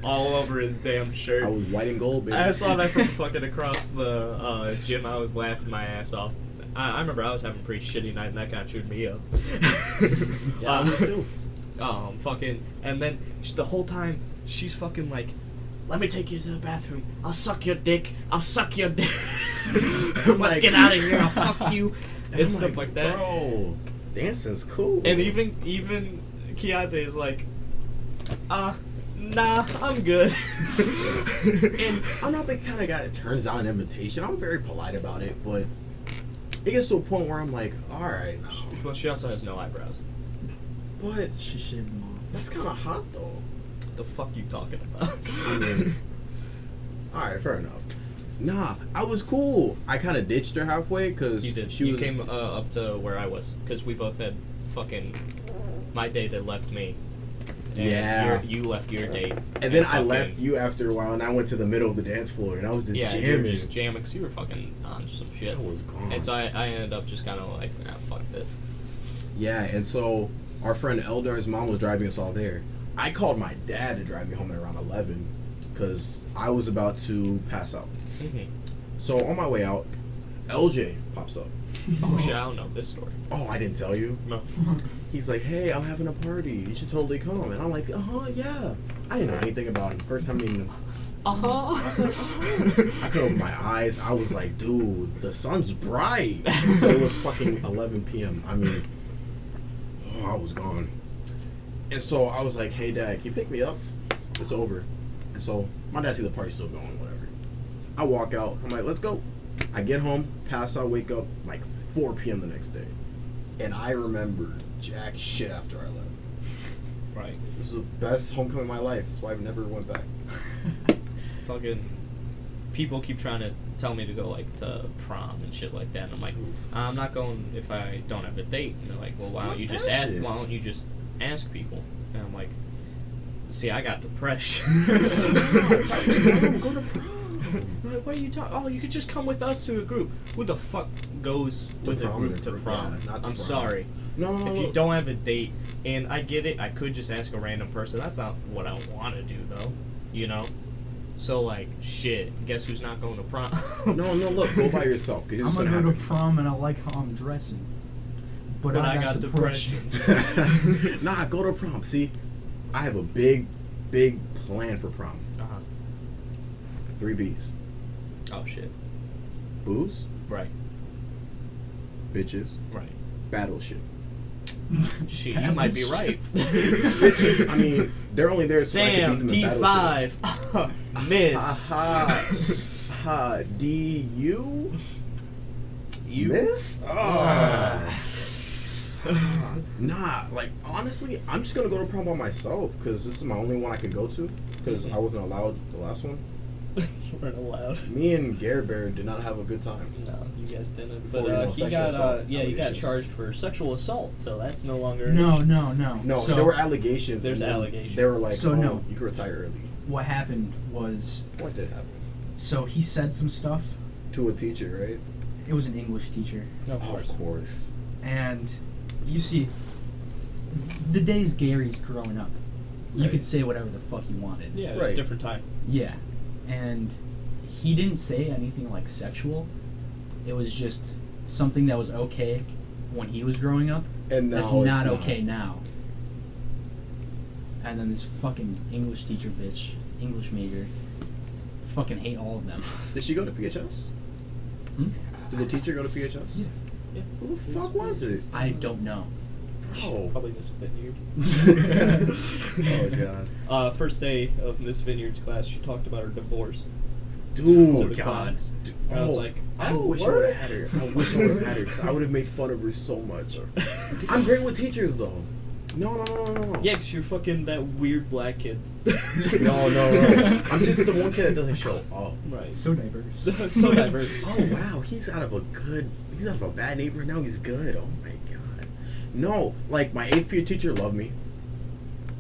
all over his damn shirt. I was white and gold, baby. I saw that from fucking across the gym. I was laughing my ass off. I remember I was having a pretty shitty night and that kind of chewed me up. Yeah, I was too. Fucking, and then the whole time she's fucking like, let me take you to the bathroom. I'll suck your dick. I'll suck your dick. Let's like- get out of here. I'll fuck you. And And I'm stuff like that. Bro, dancing's cool. And even Keontae is like, nah, I'm good. And I'm not the kind of guy that turns down an invitation. I'm very polite about it, but it gets to a point where I'm like, alright, Well, she also has no eyebrows. but She shaved them off. that's kind of hot though. The fuck you talking about? I mean, alright, fair enough. Nah, I was cool. I kind of ditched her halfway because You did. she You was. came up to where I was because we both had fucking my date that left me. And Yeah. You left your date. And then I fucking- left you after a while, and I went to the middle of the dance floor, and I was just Yeah, you jamming. were just jamming because you were fucking on some shit. I was gone. And so I ended up just kind of like, fuck this. Yeah, and so our friend Eldar's mom was driving us all there. I called my dad to drive me home at around 11 because I was about to pass out. Mm-hmm. So on my way out, LJ pops up. Oh shit, I don't know this story. Oh, I didn't tell you? No. He's like, hey, I'm having a party. You should totally come. And I'm like, yeah. I didn't know anything about him. First time meeting him. I could open my eyes. I was like, dude, the sun's bright. But it was fucking 11 p.m. I mean, I was gone. And so I was like, hey, Dad, can you pick me up? It's over. And so my dad see the party's still going, whatever. I walk out. I'm like, let's go. I get home, pass out, wake up like 4 p.m. the next day. And I remember jack shit after I left. Right. This was the best homecoming of my life. That's why I never went back. Fucking people keep trying to tell me to go like to prom and shit like that, and I'm like, I'm not going if I don't have a date. And they're like, well, why don't you just Fuck that ask? shit. Why don't you just ask people? And I'm like, see, I got depression. Go to prom. They're like, what are you talking? Oh, you could just come with us to a group. Who the fuck goes with a prom group in a to group, prom? yeah, not to I'm prom. sorry. No. If you don't have a date, and I get it, I could just ask a random person. That's not what I want to do, though. You know? So, like, shit, guess who's not going to prom? No, look, go by yourself. 'Cause here's I'm what's gonna go to happen. prom and I like how I'm dressing. But I got depression. Nah, go to prom. See, I have a big plan for prom. Uh-huh. 3 B's. Oh, shit. Booze, Right. bitches, Right. battleship. Shit, you might be right. Bitches, I mean, they're only there so I can Damn, beat them in battleship. D5. Miss. Ha, D-U? You. Miss? Nah, like, honestly, I'm just gonna go to prom by myself because this is my only one I could go to because I wasn't allowed the last one. You weren't allowed. Me and Gare Bear did not have a good time. No, you guys didn't. Before But we know he sexual got, assault he got allegations. charged for sexual assault, so that's no longer an No, issue. No, So there were allegations. There's and then allegations. They were like, So, oh, no. you could retire early. what happened was, What did happen? so he said some stuff. To a teacher, right? It was an English teacher. Of Oh, course. of course. And you see, the days Gary's growing up, you Right. could say whatever the fuck you wanted. Yeah, it's Right. a different time. Yeah. And he didn't say anything like sexual. It was just something that was okay when he was growing up. And now That's it's not okay now. And then this fucking English teacher bitch, English major, fucking hate all of them. Did she go to PHS? Hmm? Did the teacher go to PHS? Yeah. Who the fuck was it? I don't know. Oh. Probably Miss Vineyard. Oh god. First day of Miss Vineyard's class, she talked about her divorce. To Dude. the class. Dude, I was like, I oh, wish I word? would have had her. I wish I would have had her because I would have made fun of her so much. I'm great with teachers though. No. Yeah, 'cause you're fucking that weird black kid. No. I'm just the one kid that doesn't show up. Right. So diverse. So diverse. Oh wow, he's out of a bad neighborhood now. He's good. Oh my god. No, like my 8th period teacher loved me.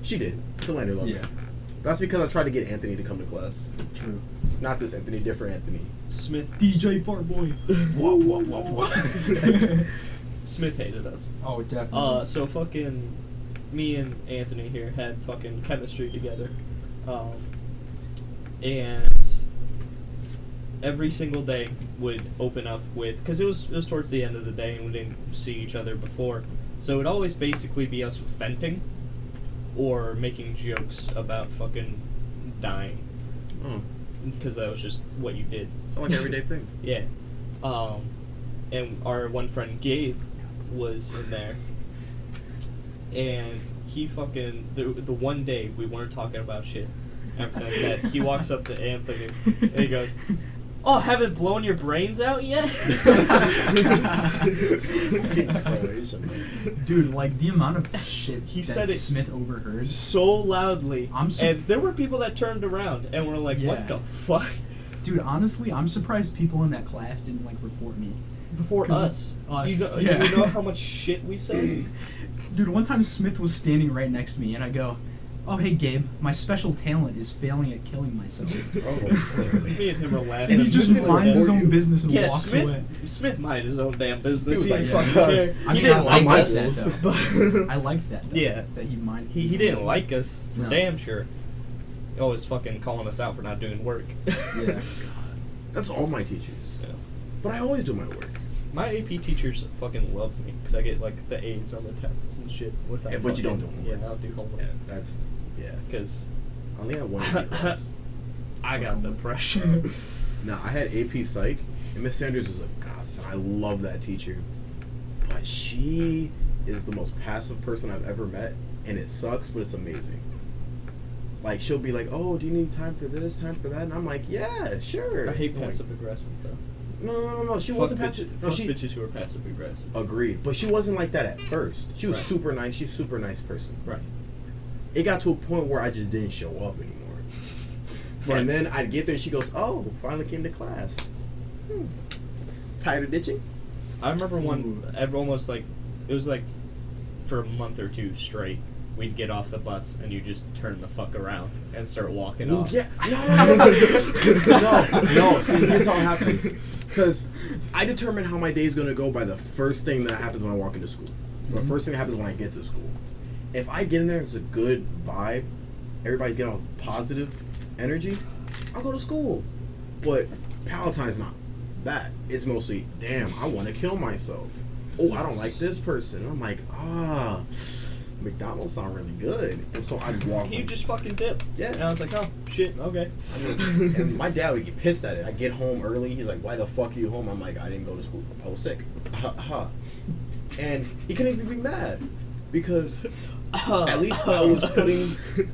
She did. Philanda loved me. Yeah. That's because I tried to get Anthony to come to class. True. Not this Anthony, different Anthony. Smith. DJ Fartboy. Smith hated us. Oh, definitely. So fucking me and Anthony here had fucking chemistry together. And every single day would open up with, because it was towards the end of the day and we didn't see each other before, so it would always basically be us venting or making jokes about fucking dying, Oh, because that was just what you did. like everyday thing. Yeah. And our one friend Gabe was in there, and he fucking the one day we weren't talking about shit, after that he walks up to Anthony and he goes, "Oh, haven't blown your brains out yet?" Dude, like the amount of shit He that said it Smith overheard. so loudly, I'm so- and there were people that turned around and were like, Yeah. "What the fuck?" Dude, honestly, I'm surprised people in that class didn't like report me. Before us, Us, you yeah. know how much shit we said. Dude, one time Smith was standing right next to me, and I go, "Oh, hey, Gabe, my special talent is failing at killing myself." Me and him are laughing. And he just Smith minds his report own you? business and Yeah, walks away. Smith minded his own damn business. He was He like, didn't "Fuck fucking that." care. I He mean, didn't I like liked us. that, but I liked that, though. Yeah. That he minded. he didn't like us for No. damn sure. Always fucking calling us out for not doing work. Yeah. That's all my teachers. Yeah. But I always do my work. My AP teachers fucking love me because I get like the A's on the tests and shit. Without Yeah, but you don't do fucking- homework. Yeah, I don't do homework. Yeah. Because I only had one AP class. I got depression. No, I had AP Psych, and Miss Sanders is a godsend. I love that teacher. But she is the most passive person I've ever met, and it sucks, but it's amazing. Like, she'll be like, "Oh, do you need time for this, time for that?" And I'm like, "Yeah, sure." I hate I'm like, passive aggressive though. No. She Fuck wasn't bitches, passive. No, fuck she bitches who are passive aggressive. agreed, but she wasn't like that at first. She was Right. super nice. She's a super nice person. Right. It got to a point where I just didn't show up anymore. Right. And then I'd get there, and she goes, "Oh, finally came to class. Tired of ditching?" I remember one, almost like, it was like for a month or two straight, we'd get off the bus and you just turn the fuck around and start walking Well, off. yeah, no. See, here's how it happens. Because I determine how my day is going to go by the first thing that happens when I walk into school. The first thing that happens when I get to school. If I get in there, it's a good vibe. Everybody's getting all positive energy. I'll go to school. But Palatine's not that. It's mostly, damn, I want to kill myself. Oh, I don't like this person. And I'm like, McDonald's sound really good. And so I'd walk. You just fucking dip. Yeah. And I was like, oh, shit, okay. I mean, and my dad would get pissed at it. I get home early. He's like, "Why the fuck are you home?" I'm like, "I didn't go to school. I was sick." And he couldn't even be mad because at least I was putting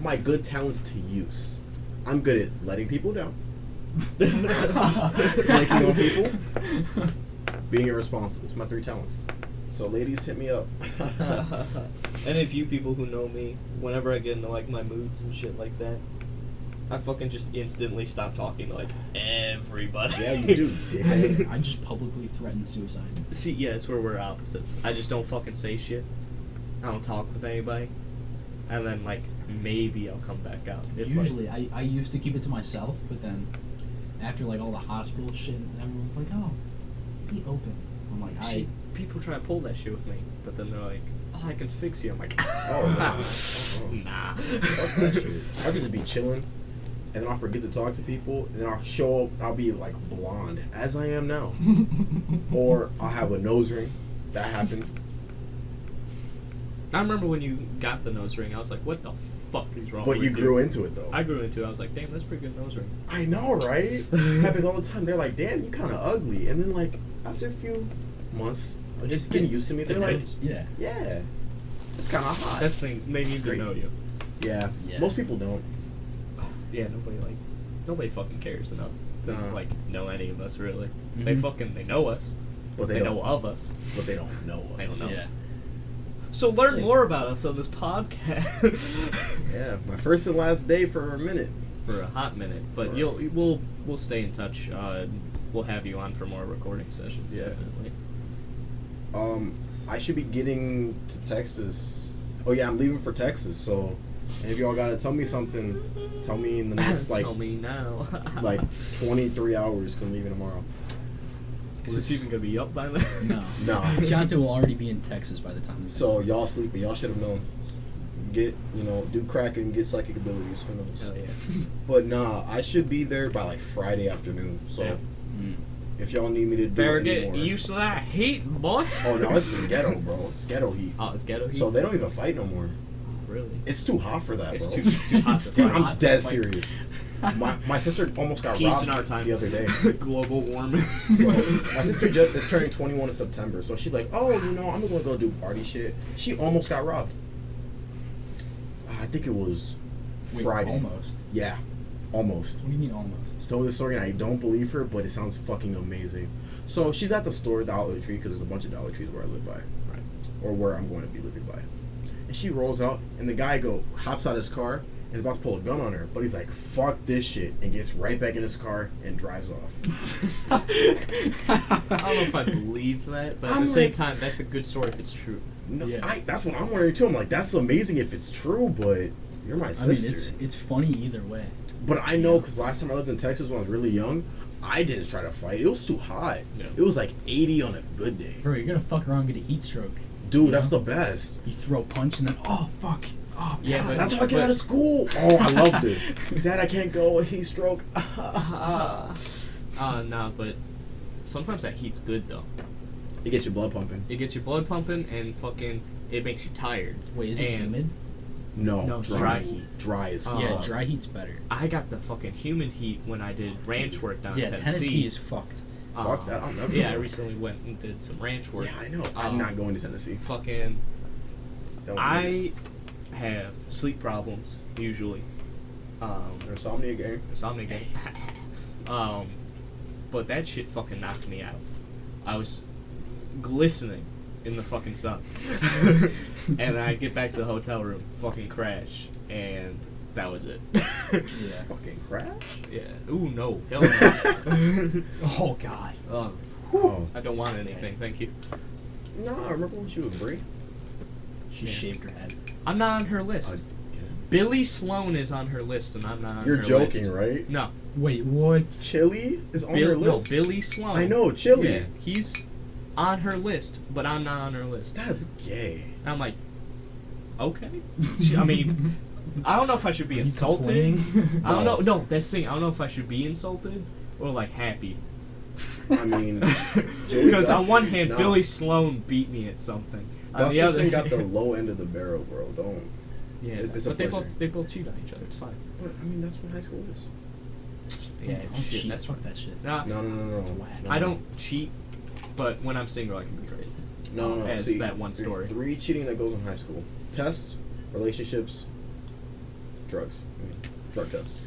my good talents to use. I'm good at letting people down, flaking on people, being irresponsible. It's my 3 talents. So ladies, hit me up. And if you people who know me, whenever I get into like my moods and shit like that, I fucking just instantly stop talking to like everybody. Yeah, you do, dickhead. I just publicly threatened suicide. See, yeah, it's where we're opposites. I just don't fucking say shit. I don't talk with anybody. And then like maybe I'll come back out. If, like, Usually, I used to keep it to myself, but then after like all the hospital shit, everyone's like, "Oh, be open." I'm like, see, people try to pull that shit with me, but then they're like, "Oh, I can fix you." I'm like, Oh, nah. no. Nah. Fuck that shit. I could just be chilling, and then I'll forget to talk to people, and then I'll show up, I'll be like blonde, as I am now. Or I'll have a nose ring. That happened. I remember when you got the nose ring, I was like, what the fuck is wrong But with you grew into it, though. I grew into it. I was like, damn, that's a pretty good nose ring. I know, right? It happens all the time. They're like, "Damn, you kind of ugly." And then, like, after a few months, I'm just getting used to me. They're like, yeah. yeah, it's kind of hot. That's the thing. They need to Great. know you. Yeah. Most people don't. Yeah, nobody fucking cares enough to Nah. know any of us really. Mhm. They know us, But they they know don't. of us. But they don't know us. They don't know Yeah. us. So learn Yeah. more about us on this podcast. Yeah, my first and last day for a minute. For a hot minute, but Right. we'll stay in touch. We'll have you on for more recording sessions. Yeah. Definitely. I should be getting to Texas. Oh yeah, I'm leaving for Texas. So, if y'all gotta tell me something, tell me in the next Tell me now. like 23 hours. 'Cause I'm leaving tomorrow. Is this even gonna be up by then? No. No. Keontae will already be in Texas by the time this So y'all sleeping. Y'all should have known. Do crack and get psychic abilities. Who knows? Hell yeah. But nah, I should be there by like Friday afternoon. So Yeah. Mm. if y'all need me to do Better any get more. used to that heat, boy. Oh no, it's the ghetto, bro. It's ghetto heat. Oh, it's ghetto heat. So they don't even fight no more. Really? It's too hot for that, It's bro. too hot. It's to too fight. I'm dead serious. My sister almost got Peace robbed in our time. the other day. Global warming. So, my sister just is turning 21 in September, so she's like, "Oh, I'm gonna go do party shit." She almost got robbed. I think it was Wait, Friday. almost. Yeah, almost. What do you mean almost? So this story, and I don't believe her, but it sounds fucking amazing. So she's at the store, Dollar Tree, because there's a bunch of Dollar Trees where I live by, Right. or where I'm going to be living by. And she rolls out, and the guy hops out his car and is about to pull a gun on her, but he's like, "Fuck this shit," and gets right back in his car and drives off. I don't know if I believe that, but at I'm the same like- time, that's a good story if it's true. No, Yeah. that's what I'm wondering too. I'm like, that's amazing if it's true, but you're my sister. I mean, it's funny either way. But I know because last time I lived in Texas when I was really young, I didn't try to fight. It was too hot. Yeah. It was like 80 on a good day. Bro, you're gonna fuck around and get a heat stroke. Dude, You that's know? the best. You throw a punch and then, oh, fuck. Oh, Yeah, pass but- out. That's why I get out of school. Oh, I love this. Dad, I can't go. A heat stroke. Nah, but sometimes that heat's good though. It gets your blood pumping. It gets your blood pumping and fucking it makes you tired. Wait, is it And humid? No, it's dry. dry heat. Dry as fuck. Yeah, dry heat's better. I got the fucking humid heat when I did ranch work down Yeah, in Tennessee is fucked. Fuck that. I'm never Yeah, I going. recently went and did some ranch work. Yeah, I know. I'm not going to Tennessee. Fucking Don't do I have sleep problems usually. this. Insomnia game. Insomnia game. But that shit fucking knocked me out. I was glistening in the fucking sun. And I get back to the hotel room, fucking crash, and that was it. Yeah. Fucking crash. Yeah. Ooh, no. Hell no. Oh, God. Oh. I don't want anything, thank you. No, I remember when she was Brie. She Yeah. shaved her head. I'm not on her list. Billy Sloan is on her list, and I'm not on You're her joking, list. right? No. Wait, what? Chili is on her No, list. Billy Sloan. I know, Chili. Yeah, he's on her list, but I'm not on her list. That's gay. And I'm like, okay. I mean, I don't know if I should be Are you insulted. complaining? I don't know. No, that's the thing. I don't know if I should be insulted or like happy. I mean, Because on one hand, no. Billy Sloan beat me at something. On the other Gustafson got the hand, low end of the barrel, bro. Don't. yeah, it's a but they pleasure. both cheat on each other. It's fine. But I mean, that's what high school is. Yeah, Oh, shit, shit, that's fuck fine. that shit. Nah, No. That's whack. No. I don't cheat, but when I'm single, I can be crazy. No. As See, that one there's story. 3 cheating that goes in high school: tests, relationships, drugs. I mean, drug tests.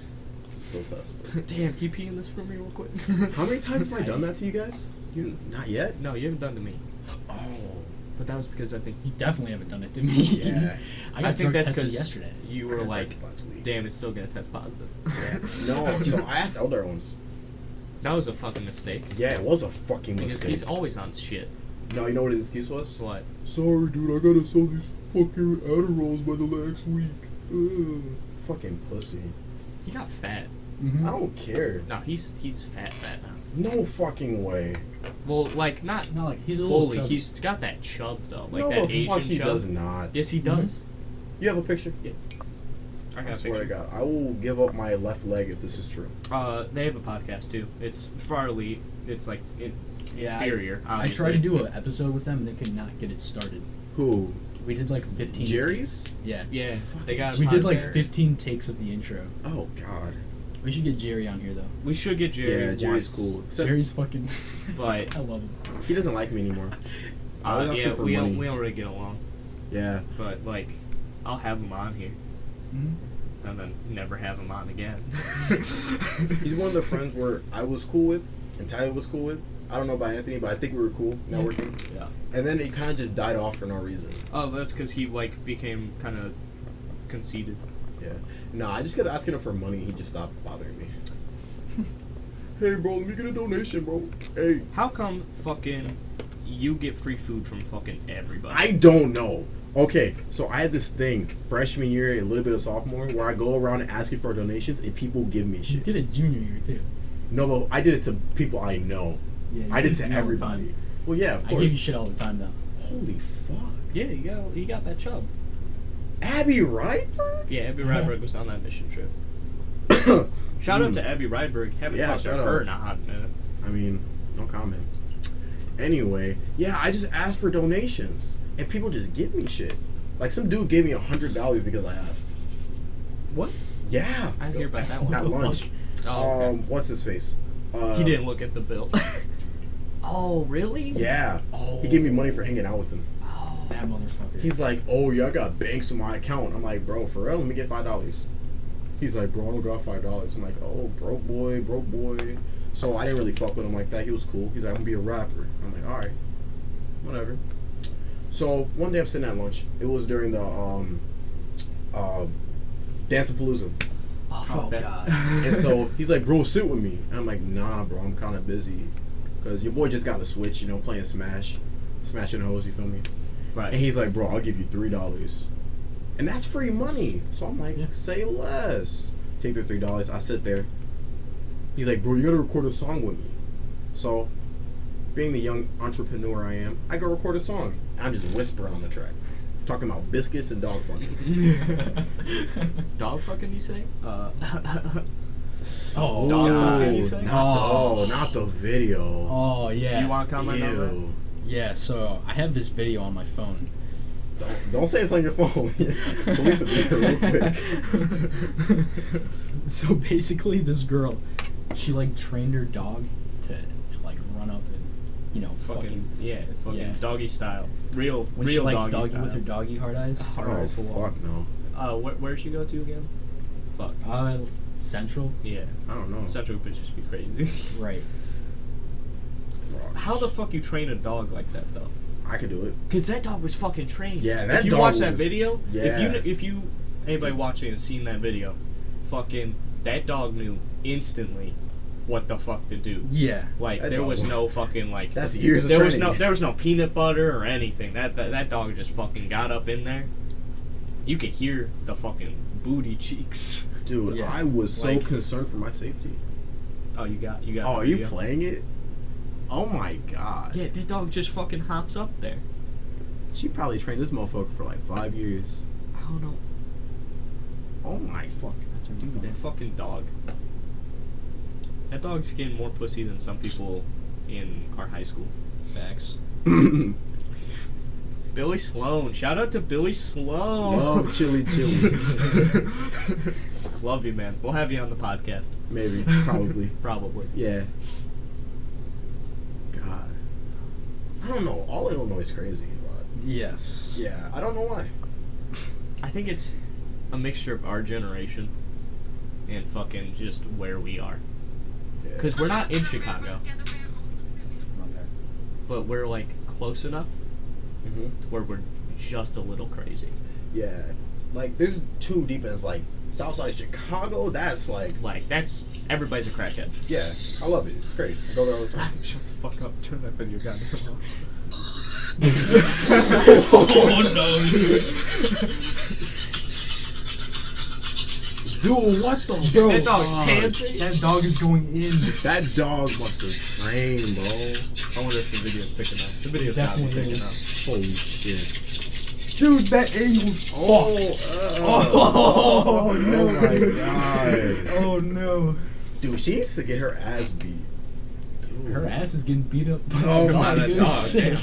Still tests. but- Damn, can you pee in this for me real quick? How many times have I done that to you guys? You not yet? No, you haven't done to me. Oh. But that was because I think You definitely haven't done it to me. Yeah. I got think drug that's tested 'cause yesterday. you I were got like, tests last week. damn, it's still gonna test positive. No, so I asked Eldar once. That was a fucking mistake. Yeah, it was a fucking Because mistake. he's always on shit. No, you know what his excuse was? What? Sorry, dude, I gotta sell these fucking Adderalls by the next week. Fucking pussy. He got fat. Mhm. I don't care. No, he's fat now. No fucking way. Well, like not Not like he's a little fully. chubby. He's got that chub though, like no, that the Asian fuck he chub. does not. Yes, he does. You have a picture? I I got a swear to picture. God, I will give up my left leg if this is true. They have a podcast too. It's farly. It's like Yeah, inferior. I tried to do an episode with them and they could not get it started. Who? We did like 15 Jerry's? takes. Yeah. Yeah, they got. A We did like podcast. 15 takes of the intro. Oh God. We should get Jerry on here though. We should get Jerry. Yeah, Jerry's once, cool. Except Jerry's fucking. But I love him. he doesn't like me anymore. I was asking yeah, for we money. don't really get along. Yeah. But like, I'll have him on here, Mm-hmm. and then never have him on again. He's one of the friends where I was cool with, and Tyler was cool with. I don't know about Anthony, but I think we were cool networking. Yeah. And then it kind of just died off for no reason. Oh, that's because he like became kind of conceited. Yeah. No, I just kept asking him for money. He just stopped bothering me. Hey, bro, let me get a donation, bro. Hey. How come fucking you get free food from fucking everybody? I don't know. Okay, so I had this thing freshman year and a little bit of sophomore where I go around and asking for donations and people give me You shit. did it junior year too. No, though, I did it to people I know. Yeah, you I did it do to all the everybody. time. Well, yeah, of I course. give you shit all the time though. Holy fuck. Yeah, you got that chub. Abby Rydberg? Yeah, Abby Rydberg was on that mission trip. Shout out to Abby Rydberg. Haven't Yeah, talked to shout her out. in a hot minute. I mean, no comment. Anyway, yeah, I just asked for donations and people just give me shit. Like some dude gave me $100 because I asked. What? Yeah. I didn't hear about that one. At lunch. Oh, okay. What's his face? He didn't look at the bill. Oh, really? Yeah. Oh. He gave me money for hanging out with him. Oh. That motherfucker. He's like, oh yeah, I got banks in my account. I'm like, bro, for real? Let me get $5. He's like, bro, I don't got $5. I'm like, oh, broke boy. So I didn't really fuck with him like that. He was cool. He's like, I'm gonna be a rapper. I'm like, all right, whatever. So one day I'm sitting at lunch. It was during the Dance-A-Palooza. Oh, fuck Oh that. god. And so he's like, bro, sit with me. And I'm like, nah, bro, I'm kind of busy. Because your boy just got a Switch, you know, playing Smash. Smashing hoes, you feel me? Right. And he's like, bro, I'll give you $3. And that's free money. So I'm like, Yeah. say less. Take the $3. I sit there. He's like, bro, you got to record a song with me. So, being the young entrepreneur I am, I go record a song. I'm just whispering on the track. Talking about biscuits and dog fucking. Dog fucking, you say? Oh, Dog God. fucking, you say? Not the video. Oh yeah. You want to comment on that? Ew. Yeah. So I have this video on my phone. Don't say it's on your phone. Police will be here real quick. So basically, this girl, she like trained her dog to like run up and, you know, fucking Fucking doggy style. Real when she likes doggy doggy style. with her doggy hard eyes. Hard Oh, eyes. fuck no. Where'd she go to again? Fuck. Central. Yeah. I don't know. Central bitches be crazy. Right. How the fuck you train a dog like that though? I could do it. Cause that dog was fucking trained. Yeah, that If you dog watch that was- video, yeah. if you anybody watching has seen that video, fucking that dog knew instantly what the fuck to do. Yeah. Like That there dog was was- no fucking like That's years of there was training. no peanut butter or anything. That dog just fucking got up in there. You could hear the fucking booty cheeks. Dude, Yeah. I was so Like- concerned for my safety. Oh, you got. Oh, the are you video? playing it? Oh my god. Yeah, that dog just fucking hops up there. She probably trained this motherfucker for like 5 years. I don't know. Oh my Fuck. That's on my Dude, phone. that fucking dog. That dog's getting more pussy than some people in our high school. Facts. Billy Sloan. Shout out to Billy Sloan. Love chili. Love you, man. We'll have you on the podcast. Maybe, probably. Probably. Yeah. God. I don't know. All Illinois is crazy. But Yes. yeah, I don't know why. I think it's a mixture of our generation and fucking just where we are. Yeah. Because we're not in Chicago, Okay. but we're like close enough Mhm. to where we're just a little crazy. Yeah. Like, there's two deep ends. Like, Southside Chicago, that's like, Like, that's. Everybody's a crackhead. yeah, I love it. It's great. I go there all the time. Shut the fuck up. Turn that video goddamn off. Oh no, dude. Dude, what the Bro, That dog's fuck? panting. That dog is going in. That dog must have trained, bro. I wonder if the video's picking up. The video's Definitely definitely picking is. up. Holy shit. Dude, that angel's Oh no. my god. Oh no. Dude, she needs to get her ass beat. Dude. Her ass is getting beat up. Oh my good God. shit.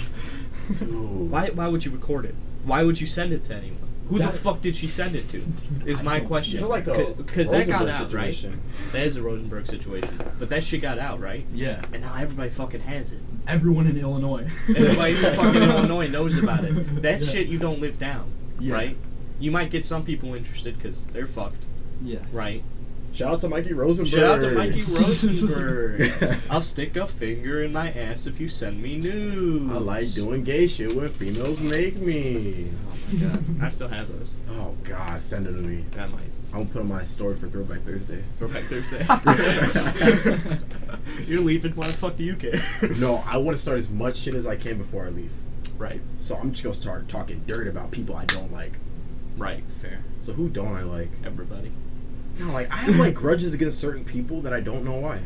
Dude. Why would you record it? Why would you send it to anyone? Who the That- fuck did she send it to? Is my question. Is it like a Because that got Rosenberg out, situation? right? That is a Rosenberg situation. But that shit got out, right? Yeah. And now everybody fucking has it. Everyone in Illinois. Everybody in fucking Illinois knows about it. That Yeah. shit you don't live down, Yeah. right? You might get some people interested because they're fucked, Yes. right? Shout out to Mikey Rosenberg. Shout out to Mikey Rosenberg. I'll stick a finger in my ass if you send me nudes. I like doing gay shit when females make me. Oh my god. I still have those. Oh God, send it to me. I might. I'm gonna put on my story for Throwback Thursday. Throwback Thursday. You're leaving. Why the fuck do you care? No, I want to start as much shit as I can before I leave. Right. So I'm just gonna start talking dirt about people I don't like. Right. Fair. So who don't I like? Everybody. No, like I have like grudges against certain people that I don't know why.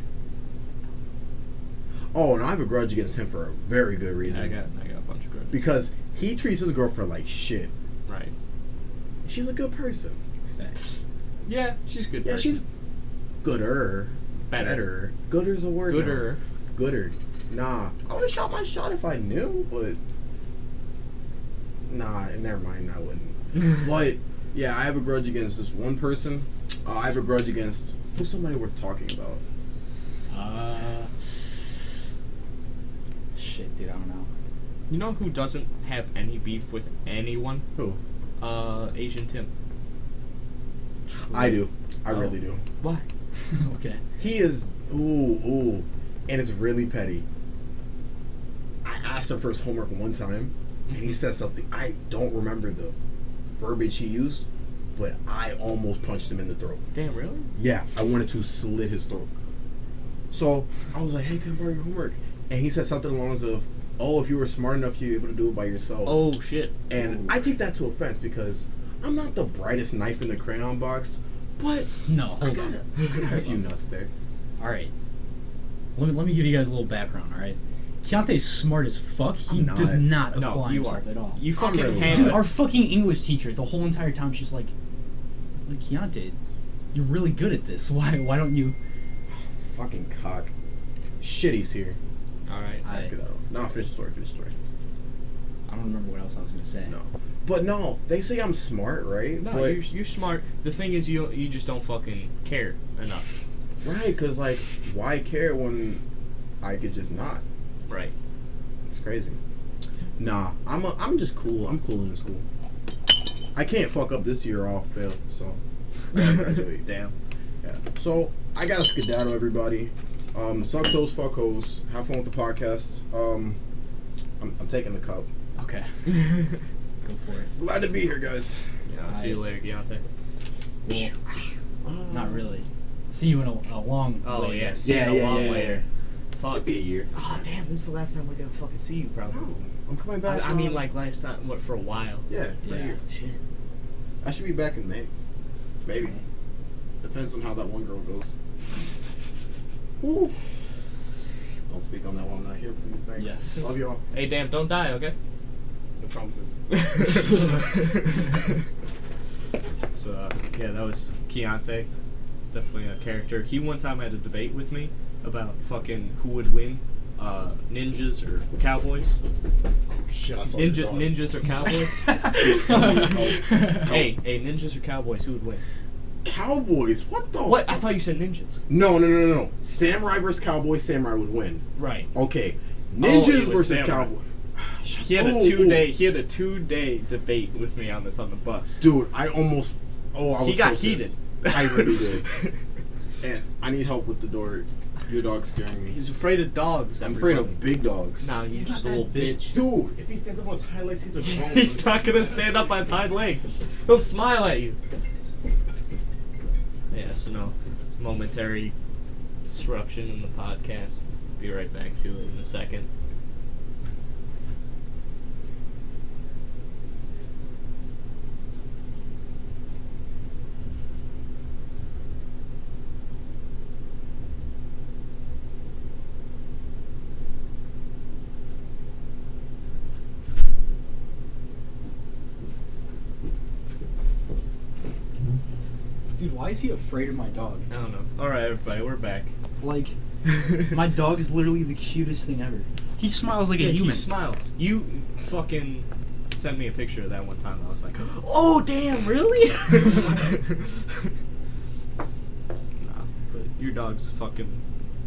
Oh, and I have a grudge against him for a very good reason. I got a bunch of grudges. Because he treats his girlfriend like shit. Right. She's a good person. Facts. Yeah, she's a good. Yeah, person. she's gooder. Better. Gooder's a word. Gooder. now. Gooder. Nah, I would have shot my shot if I knew, but nah, never mind. I wouldn't. But yeah, I have a grudge against this one person. I have a grudge against who's somebody worth talking about. Shit, dude, I don't know. You know who doesn't have any beef with anyone? Who? Asian Tim. I do. I Oh. really do. Why? Okay. He is ooh, and it's really petty. I asked him for his homework one time, and he said something. I don't remember the verbiage he used, but I almost punched him in the throat. Damn, really? Yeah, I wanted to slit his throat. So I was like, "Hey, can I borrow your homework?" And he said something along the lines of, "Oh, if you were smart enough, you'd be able to do it by yourself." Oh shit. And I take that to offense because I'm not the brightest knife in the crayon box, but No. I got a few nuts there. All right. Let me give you guys a little background. All right. Keontae's smart as fuck. He I'm not. does not No, apply you himself are at all. You fucking really handle Dude, not. it. our fucking English teacher, the whole entire time, she's like Keontae, you're really good at this. Why don't you? Fucking cock. Shitty's here. All right. Get out. No, finish the story. I don't remember what else I was gonna say. No. But no, they say I'm smart, right? No, but, you're smart. The thing is, you just don't fucking care enough. right, because, like, why care when I could just not? Right. It's crazy. Nah, I'm just cool. I'm cool in school. I can't fuck up this year or I'll fail, so I gotta graduate. Damn. Yeah. So I gotta skedaddle, everybody. Suck toes, fuck hoes. Have fun with the podcast. I'm taking the cup. Okay. Go for it. Glad to be here, guys. Yeah. I'll see you later, Deontay. Well, not really. See you in a long. Oh later. yeah. See you a long later. Fuck. Could be a year. Oh damn! This is the last time we're gonna fucking see you, probably. No, I'm coming back. I mean, like last time, what, for a while. yeah, Yeah. right here. Shit. I should be back in May. Maybe. Depends on how that one girl goes. Woo. Don't speak on that while I'm not here, please. Thanks. Yes. Love y'all. Hey, damn! Don't die, okay? No promises. So yeah, that was Keontae. Definitely a character. He one time had a debate with me about fucking who would win, ninjas or cowboys. Shit, I saw your dog. Ninjas or cowboys. Hey, ninjas or cowboys? Who would win? Cowboys? What the? What? I thought you said ninjas. No. Samurai versus cowboy. Samurai would win. Right. Okay. Oh, Ninjas it was versus samurai. cowboy. He had a Ooh, 2-day. He had a 2-day debate with me on this on the bus. Dude, I almost. Oh, I was. He got so heated. pissed. I really did. And I need help with the door. Your dog's scaring me. He's afraid of dogs. I'm afraid everybody. of big dogs. Nah, he's just a not little that big. bitch. Dude, if he stands up on his hind legs, he's a grown. He's not gonna stand up on his hind legs. He'll smile at you. Yeah, so no momentary disruption in the podcast. Be right back to it in a second. Dude, why is he afraid of my dog? I don't know. All right, everybody, we're back. Like, my dog is literally the cutest thing ever. He smiles like a Yeah, human. he smiles. You fucking sent me a picture of that one time. I was like, oh, damn, really? Nah, but your dog's fucking...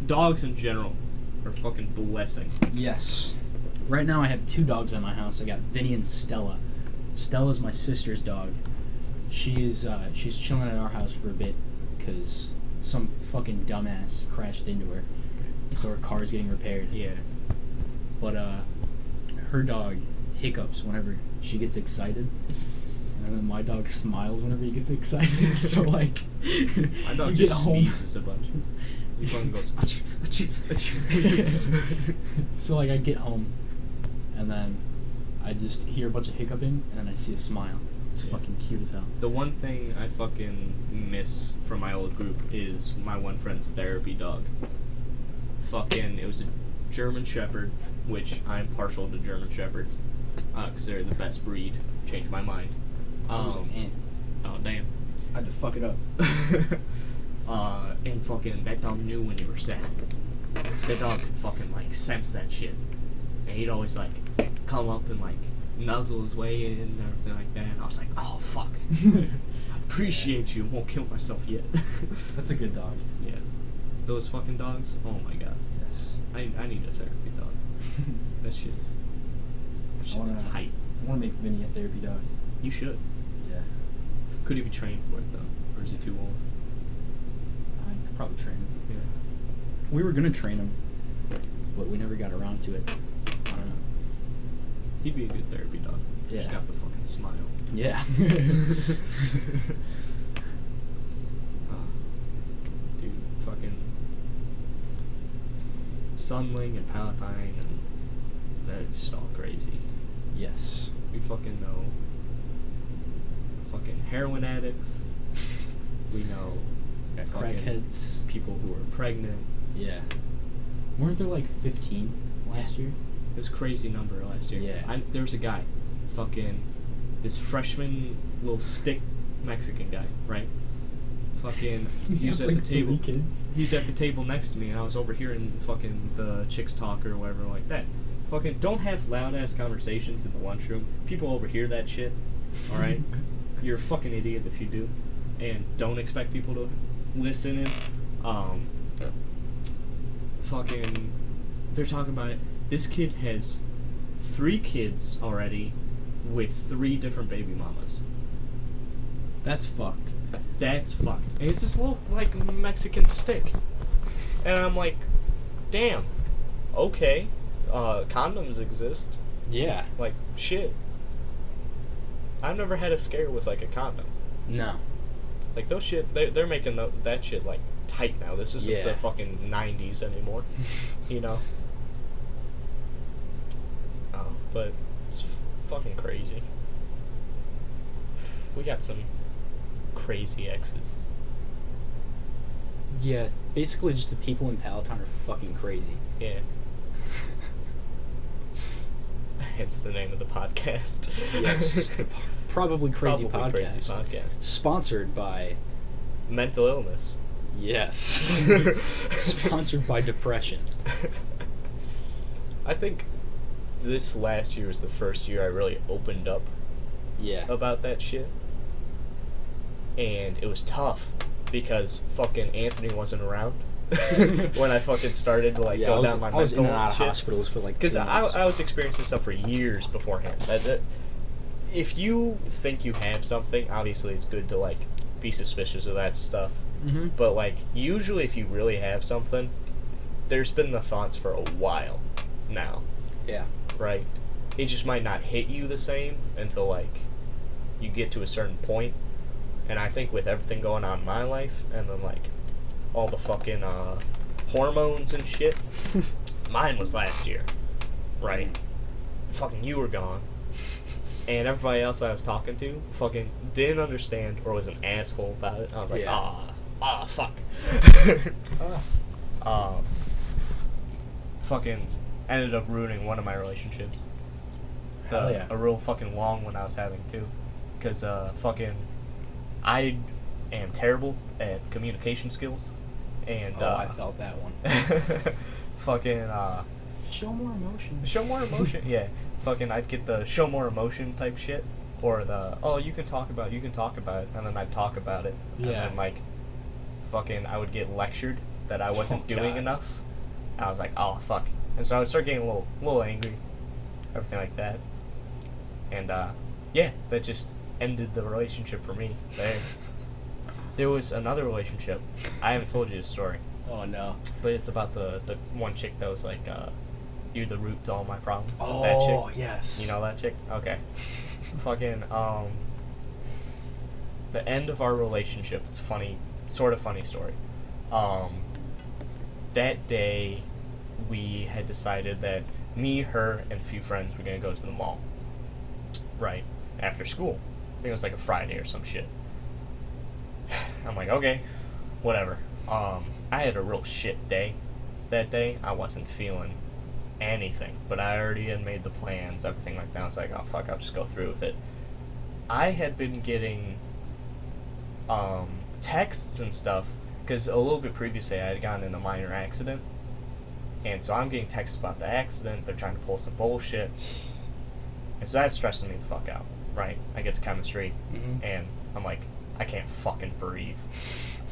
Dogs in general are fucking blessing. Yes. Right now I have 2 dogs in my house. I got Vinny and Stella. Stella's my sister's dog. She's chilling at our house for a bit because some fucking dumbass crashed into her. So her car's getting repaired. Yeah. But her dog hiccups whenever she gets excited. And then my dog smiles whenever he gets excited. So like My dog you just get home. sneezes a bunch. He fucking goes, achoo, achoo, achoo. So like I get home and then I just hear a bunch of hiccuping and then I see a smile. It's Yeah. fucking cute as hell. The one thing I fucking miss from my old group is my one friend's therapy dog. Fucking, it was a German Shepherd, which I'm partial to German Shepherds, 'cause they're the best breed. Changed my mind. Oh, damn. I had to fuck it up. And fucking, that dog knew when you were sad. That dog could fucking, like, sense that shit. And he'd always, like, come up and, like, nuzzle his way in and everything like that. And I was like, oh, fuck. I appreciate you. Won't kill myself yet. That's a good dog. Yeah. Those fucking dogs, oh my god. Yes. I need a therapy dog. That shit. That shit's tight. I want to make Vinny a therapy dog. You should. Yeah. Could he be trained for it, though? Or is he too old? I could probably train him. Yeah. We were gonna train him, but we never got around to it. I don't know. He'd be a good therapy dog. Yeah. He's got the fucking smile. Yeah. Dude, fucking Sunling and Palatine, and that's just all crazy. Yes. We fucking know fucking heroin addicts. We know fucking Crackheads. people who are pregnant. Yeah. Weren't there like 15 last year? It was a crazy number last year. Yeah. There was a guy, fucking, this freshman little stick Mexican guy, right? Fucking, he was at the table. Kids. He was at the table next to me, and I was overhearing fucking the chicks talk or whatever like that. Fucking, don't have loud ass conversations in the lunchroom. People overhear that shit. All right, you're a fucking idiot if you do, and don't expect people to listen in. Fucking, they're talking about it. This kid has 3 kids already with 3 different baby mamas. That's fucked. That's fucked. And it's this little, like, Mexican stick. And I'm like, damn. Okay. Condoms exist. Yeah. Like, shit. I've never had a scare with, like, a condom. No. Like, those shit, they're making that shit, like, tight now. This isn't Yeah. the fucking 90s anymore. You know? But it's fucking crazy. We got some crazy exes. Yeah. Basically, just the people in Palatine are fucking crazy. Yeah. Hence the name of the podcast. Yes. Probably Crazy Probably Podcast. Crazy Podcast. Sponsored by... Mental illness. Yes. Sponsored by depression. I think this last year was the first year I really opened up Yeah. about that shit. And it was tough because fucking Anthony wasn't around when I fucking started to Yeah, go I was, down my I was in mental and out of shit. hospitals for like 2 Because months. I was experiencing stuff for years beforehand. If you think you have something, obviously it's good to, like, be suspicious of that stuff. Mm-hmm. But, like, usually if you really have something, there's been the thoughts for a while now, Yeah. right? It just might not hit you the same until, like, you get to a certain point. And I think with everything going on in my life, and then, like, all the fucking hormones and shit, mine was last year, right? Fucking you were gone. And everybody else I was talking to fucking didn't understand or was an asshole about it. I was like, Yeah. fuck. Fucking ended up ruining one of my relationships. Hell yeah. A real fucking long one I was having too. Because fucking I am terrible at communication skills. And I felt that one. fucking Show more emotion. show more emotion. Yeah. fucking I'd get the show more emotion type shit, or the you can talk about it, and then I'd talk about it, and Yeah. then like fucking I would get lectured that I wasn't doing God. enough. I was like, oh fuck, and so I would start getting a little angry, everything like that, and yeah, that just ended the relationship for me there. There was another relationship. I haven't told you this story, Oh no. but it's about the one chick that was like, you're the root to all my problems. That Oh chick. yes. You know that chick? Okay. Fucking, the end of our relationship, it's a funny, sort of funny story. That day, we had decided that me, her, and a few friends were gonna go to the mall. Right. After school. I think it was like a Friday or some shit. I'm like, okay, whatever. I had a real shit day that day. I wasn't feeling anything, but I already had made the plans, everything like that. I was like, oh fuck, I'll just go through with it. I had been getting texts and stuff, because a little bit previously I had gotten in a minor accident, and so I'm getting texts about the accident. They're trying to pull some bullshit, and so that's stressing me the fuck out, right? I get to chemistry, and I'm like, I can't fucking breathe.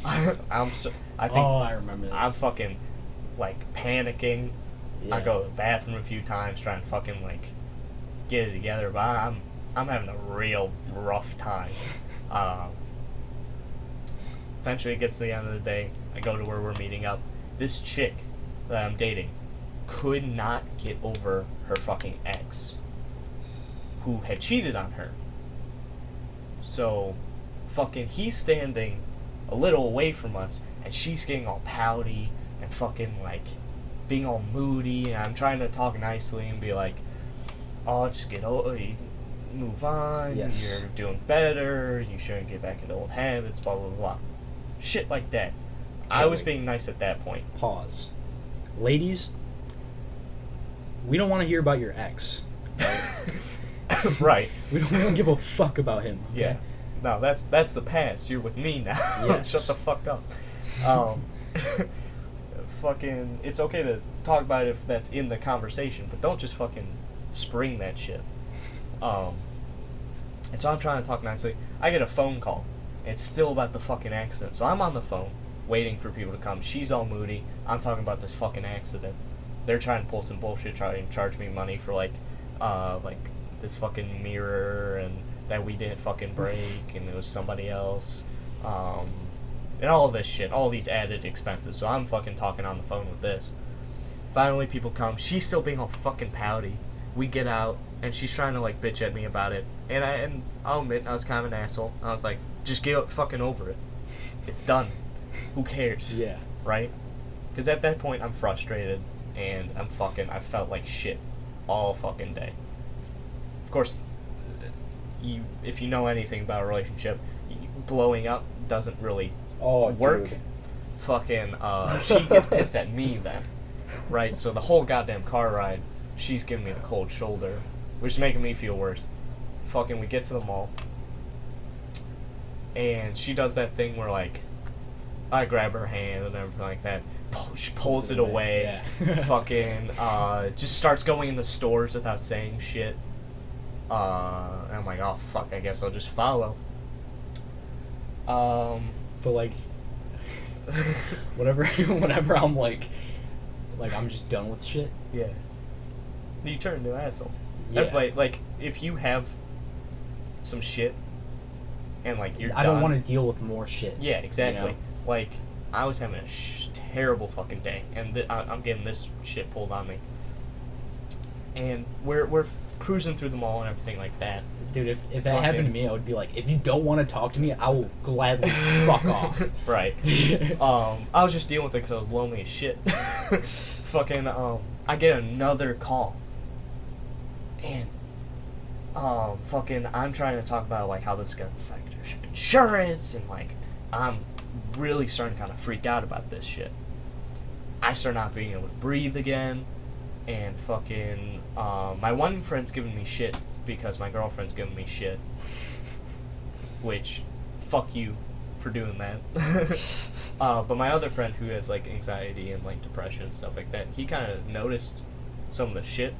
I think I remember this. I'm fucking like panicking. Yeah. I go to the bathroom a few times trying to fucking like get it together, but I'm having a real rough time. Eventually it gets to the end of the day. I go to where we're meeting up. This chick that I'm dating could not get over her fucking ex, who had cheated on her. So fucking he's standing a little away from us, and she's getting all pouty and fucking like being all moody, and I'm trying to talk nicely and be like, oh, just get over, move on, Yes. you're doing better, you shouldn't get back into old habits, blah blah blah, shit like that. I was being nice at that point. Pause. Ladies, we don't want to hear about your ex. Right. We don't give a fuck about him. Okay? Yeah. No, that's the past. You're with me now. Yes. Shut the fuck up. Fucking, it's okay to talk about it if that's in the conversation, but don't just fucking spring that shit. And so I'm trying to talk nicely. I get a phone call. And it's still about the fucking accident. So I'm on the phone, waiting for people to come. She's all moody. I'm talking about this fucking accident. They're trying to pull some bullshit, trying to charge me money for like this fucking mirror, and that we didn't fucking break, and it was somebody else, and all this shit, all these added expenses. So I'm fucking talking on the phone with this. Finally, people come. She's still being all fucking pouty. We get out, and she's trying to like bitch at me about it, and I'll admit I was kind of an asshole. I was like, just get fucking over it. It's done. Who cares? Yeah. Right? Because at that point, I'm frustrated, and I felt like shit all fucking day. Of course, if you know anything about a relationship, blowing up doesn't really work. Dude. Fucking, she gets pissed at me then, right? So the whole goddamn car ride, she's giving me the cold shoulder, which is making me feel worse. Fucking, we get to the mall, and she does that thing where, like, I grab her hand and everything like that. She pulls it away. Yeah. Fucking, just starts going into stores without saying shit. And I'm like, oh fuck, I guess I'll just follow. But like, whenever I'm like I'm just done with shit. Yeah. You turn into an asshole. Yeah. Everybody, like, if you have some shit, and like you're I don't done- want to deal with more shit. Yeah, exactly. You know? Like, I was having a terrible fucking day, and I'm getting this shit pulled on me. And we're cruising through the mall and everything like that. Dude, if that happened to me, I would be like, if you don't want to talk to me, I will gladly fuck off. Right. I was just dealing with it because I was lonely as shit. Fucking, I get another call. And, fucking, I'm trying to talk about, like, how this is going to affect your insurance, and, like, I'm really starting to kind of freak out about this shit. I start not being able to breathe again, and fucking, my one friend's giving me shit because my girlfriend's giving me shit, which, fuck you for doing that. But my other friend, who has, like, anxiety and, like, depression and stuff like that, he kind of noticed some of the shit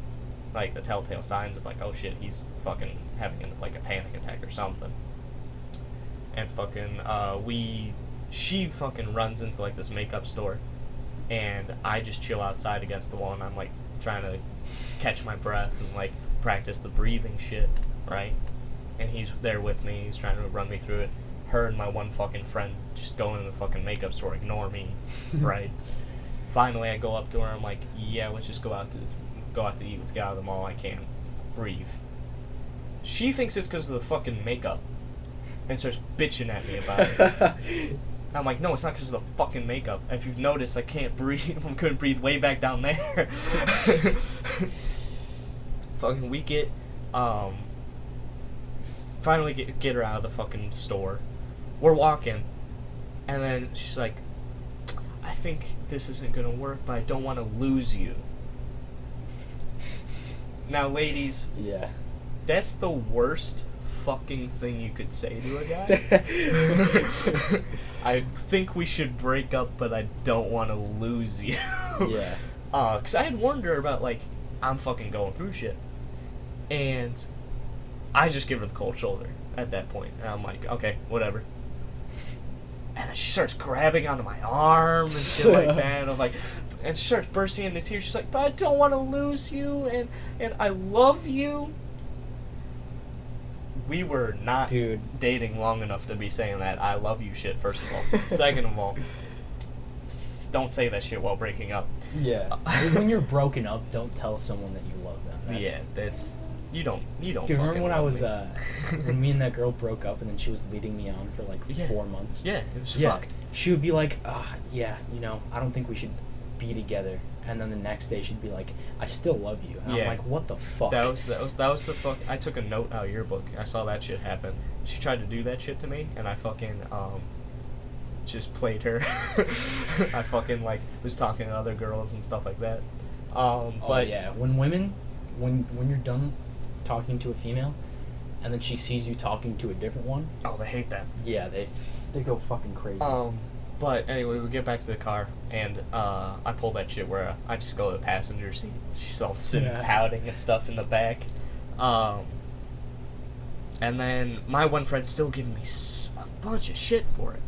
like the telltale signs of like, oh shit, he's fucking having like a panic attack or something. And fucking she fucking runs into like this makeup store, and I just chill outside against the wall, and I'm like trying to catch my breath and like practice the breathing shit, right? And he's there with me, he's trying to run me through it. Her and my one fucking friend just go into the fucking makeup store, ignore me, right? Finally I go up to her, I'm like, yeah, let's just go out to eat, let's get out of the mall, I can't breathe. She thinks it's because of the fucking makeup and starts bitching at me about it. I'm like, no, it's not because of the fucking makeup. If you've noticed, I can't breathe. I couldn't breathe way back down there. Fucking we get, finally get her out of the fucking store. We're walking, and then she's like, I think this isn't gonna work, but I don't want to lose you. Now, ladies, Yeah. that's the worst fucking thing you could say to a guy. I think we should break up, but I don't want to lose you. Yeah. 'Cause I had warned her about, like, I'm fucking going through shit. And I just give her the cold shoulder at that point. And I'm like, okay, whatever. And then she starts grabbing onto my arm and shit like that. And I'm like, and she starts bursting into tears. She's like, but I don't want to lose you, and I love you. We were not dating long enough to be saying that I love you shit, first of all. Second of all, don't say that shit while breaking up. Yeah. When you're broken up, don't tell someone that you love them. That's you don't Dude, remember when I was when me and that girl broke up and then she was leading me on for like 4 months? Yeah, it was fucked. She would be like, yeah, I don't think we should be together. And then the next day she'd be like, I still love you. And I'm like, what the fuck? That was the fuck. I took a note out of your book. I saw that shit happen. She tried to do that shit to me, and I fucking just played her. I fucking like was talking to other girls and stuff like that. But yeah, when you're done talking to a female, and then she sees you talking to a different one. Oh, they hate that. Yeah, they go fucking crazy. But anyway, we get back to the car, and I pull that shit where I just go to the passenger seat. She's all sitting pouting and stuff in the back. And then my one friend's still giving me a bunch of shit for it.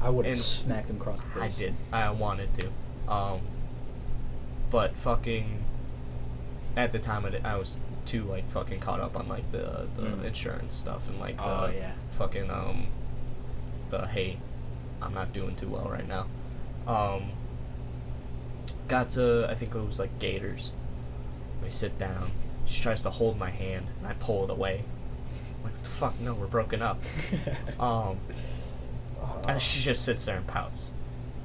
I would have smacked him across the face. I did. I wanted to. But fucking at the time I was too like fucking caught up on like the insurance stuff and like the fucking the hey, I'm not doing too well right now. Got to, I think it was like Gators. We sit down. She tries to hold my hand, and I pull it away. I'm like, what the fuck? No, we're broken up. And she just sits there and pouts.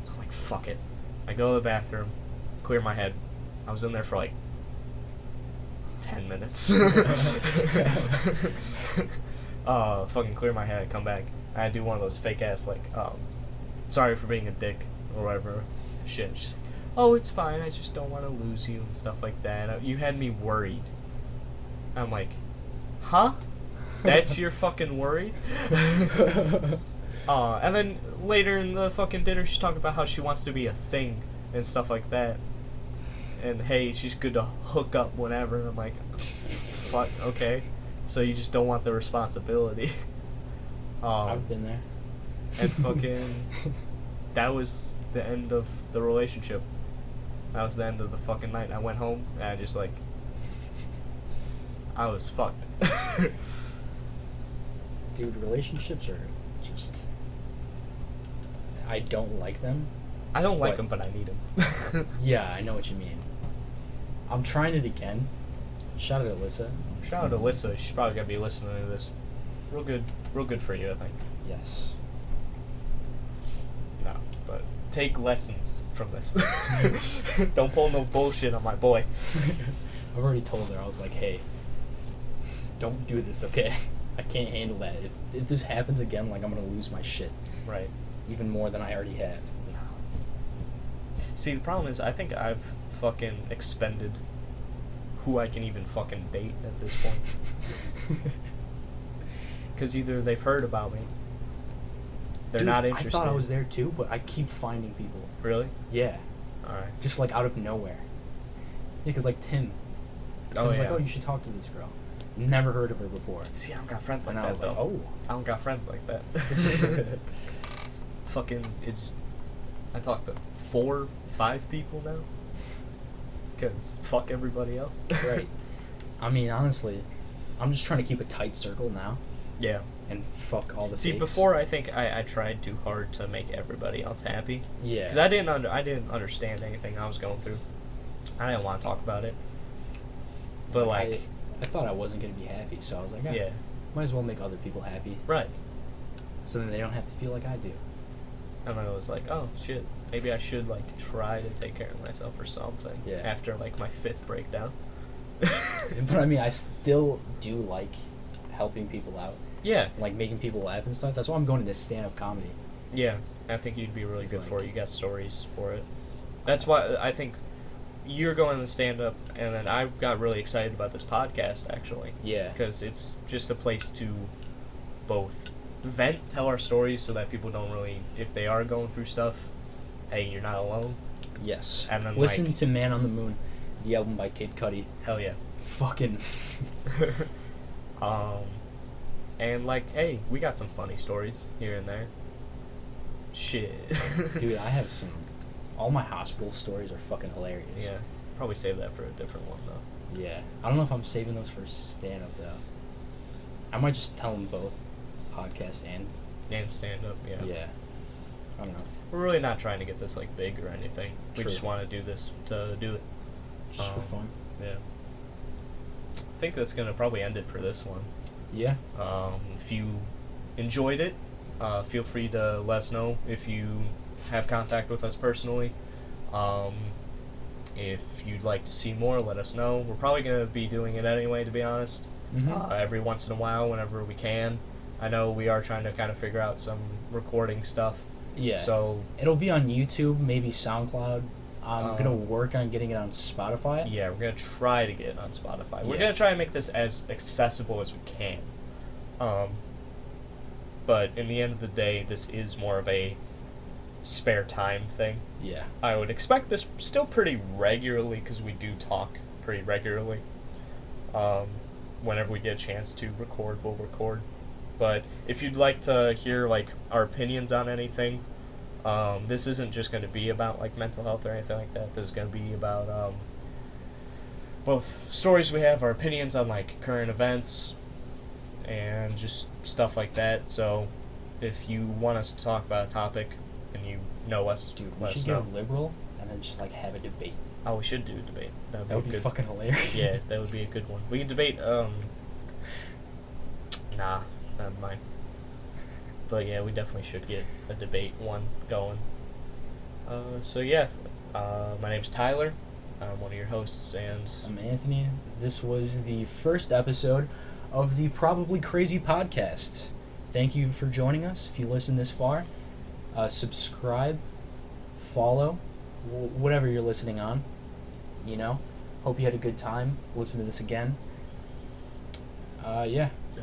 I'm like, fuck it. I go to the bathroom, clear my head. I was in there for like 10 minutes. Fucking clear my head, come back. I do one of those fake ass like, sorry for being a dick or whatever shit. She's like, oh, it's fine, I just don't want to lose you and stuff like that. You had me worried. I'm like, huh? That's your fucking worried? And then later in the fucking dinner, she's talking about how she wants to be a thing and stuff like that. And hey, she's good to hook up whenever. And I'm like, fuck, okay. So you just don't want the responsibility. I've been there. And fucking, that was the end of the relationship. That was the end of the fucking night. I went home and I just like, I was fucked. Dude, relationships are just, I don't like them. I don't like them, but I need them. Yeah, I know what you mean. I'm trying it again. Shout out to Alyssa. Shout out to Alyssa. She's probably gonna be listening to this. Real good for you, I think. Yes. No, but take lessons from this. Don't pull no bullshit on my boy. I've already told her. I was like, hey, don't do this, okay? I can't handle that. If this happens again, like, I'm gonna lose my shit. Right. Even more than I already have. See, the problem is, I think I've fucking expended who I can even fucking date at this point. Because either they've heard about me, they're not interested. I thought I was there too, but I keep finding people. Really? Yeah. Alright. Just like out of nowhere. Yeah, because like Tim, I was like, yeah. oh, you should talk to this girl. Never heard of her before. See, I don't got friends like And I that, was like, though. oh. I don't got friends like that. Fucking, I talk to 4, 5 people now. Because fuck everybody else. Right. I mean, honestly, I'm just trying to keep a tight circle now Yeah. and fuck all the See, fakes. before I think I tried too hard to make everybody else happy. Yeah. Because I didn't understand anything I was going through. I didn't want to talk about it. But like, I thought I wasn't going to be happy, so I was like, yeah, might as well make other people happy. right. So then they don't have to feel like I do. And I was like, oh shit, maybe I should like try to take care of myself or something. Yeah. After like my 5th breakdown. But I mean, I still do like helping people out, Yeah. like making people laugh and stuff. That's why I'm going into stand-up comedy. Yeah, I think you'd be really It's good like- for it. You got stories for it. That's why I think you're going to stand-up, and then I got really excited about this podcast, actually. Yeah. Because it's just a place to both vent, tell our stories so that people don't really, if they are going through stuff, hey, you're not alone. Yes. And then, listen like- to "Man on the Moon," the album by Kid Cudi. Hell yeah. Fucking. And like, hey, we got some funny stories here and there. Shit. Dude, I have some. All my hospital stories are fucking hilarious. Yeah. Probably save that for a different one, though. Yeah. I don't know if I'm saving those for stand up, though. I might just tell them both podcast and. And stand-up, yeah. Yeah. I don't know. We're really not trying to get this, like, big or anything. We True. just want to do this to do it. Just for fun. Yeah. I think that's going to probably end it for this one. Yeah. If you enjoyed it, feel free to let us know if you have contact with us personally. If you'd like to see more, let us know. We're probably going to be doing it anyway, to be honest. Mhm. Every once in a while, whenever we can. I know we are trying to kind of figure out some recording stuff. Yeah. So, It'll be on YouTube, maybe SoundCloud. I'm gonna Um, work on getting it on Spotify. yeah, we're going to try to get it on Spotify. We're Yeah. going to try and make this as accessible as we can. But in the end of the day, this is more of a spare time thing. Yeah. I would expect this still pretty regularly because we do talk pretty regularly. Whenever we get a chance to record, we'll record. But if you'd like to hear like our opinions on anything, this isn't just going to be about like mental health or anything like that. This is going to be about both stories we have, our opinions on like current events, and just stuff like that. So if you want us to talk about a topic and you know us, Dude, we let should us get know. a liberal and then just like have a debate. Oh, we should do a debate. That would be good. fucking hilarious. Yeah, that would be a good one. We could debate, nah, never mind. But yeah, we definitely should get a debate one going. So yeah, my name's Tyler. I'm one of your hosts, and I'm Anthony. This was the first episode of the Probably Crazy podcast. Thank you for joining us. If you listen this far, subscribe, follow, whatever you're listening on. You know, hope you had a good time. Listen to this again. Yeah. uh,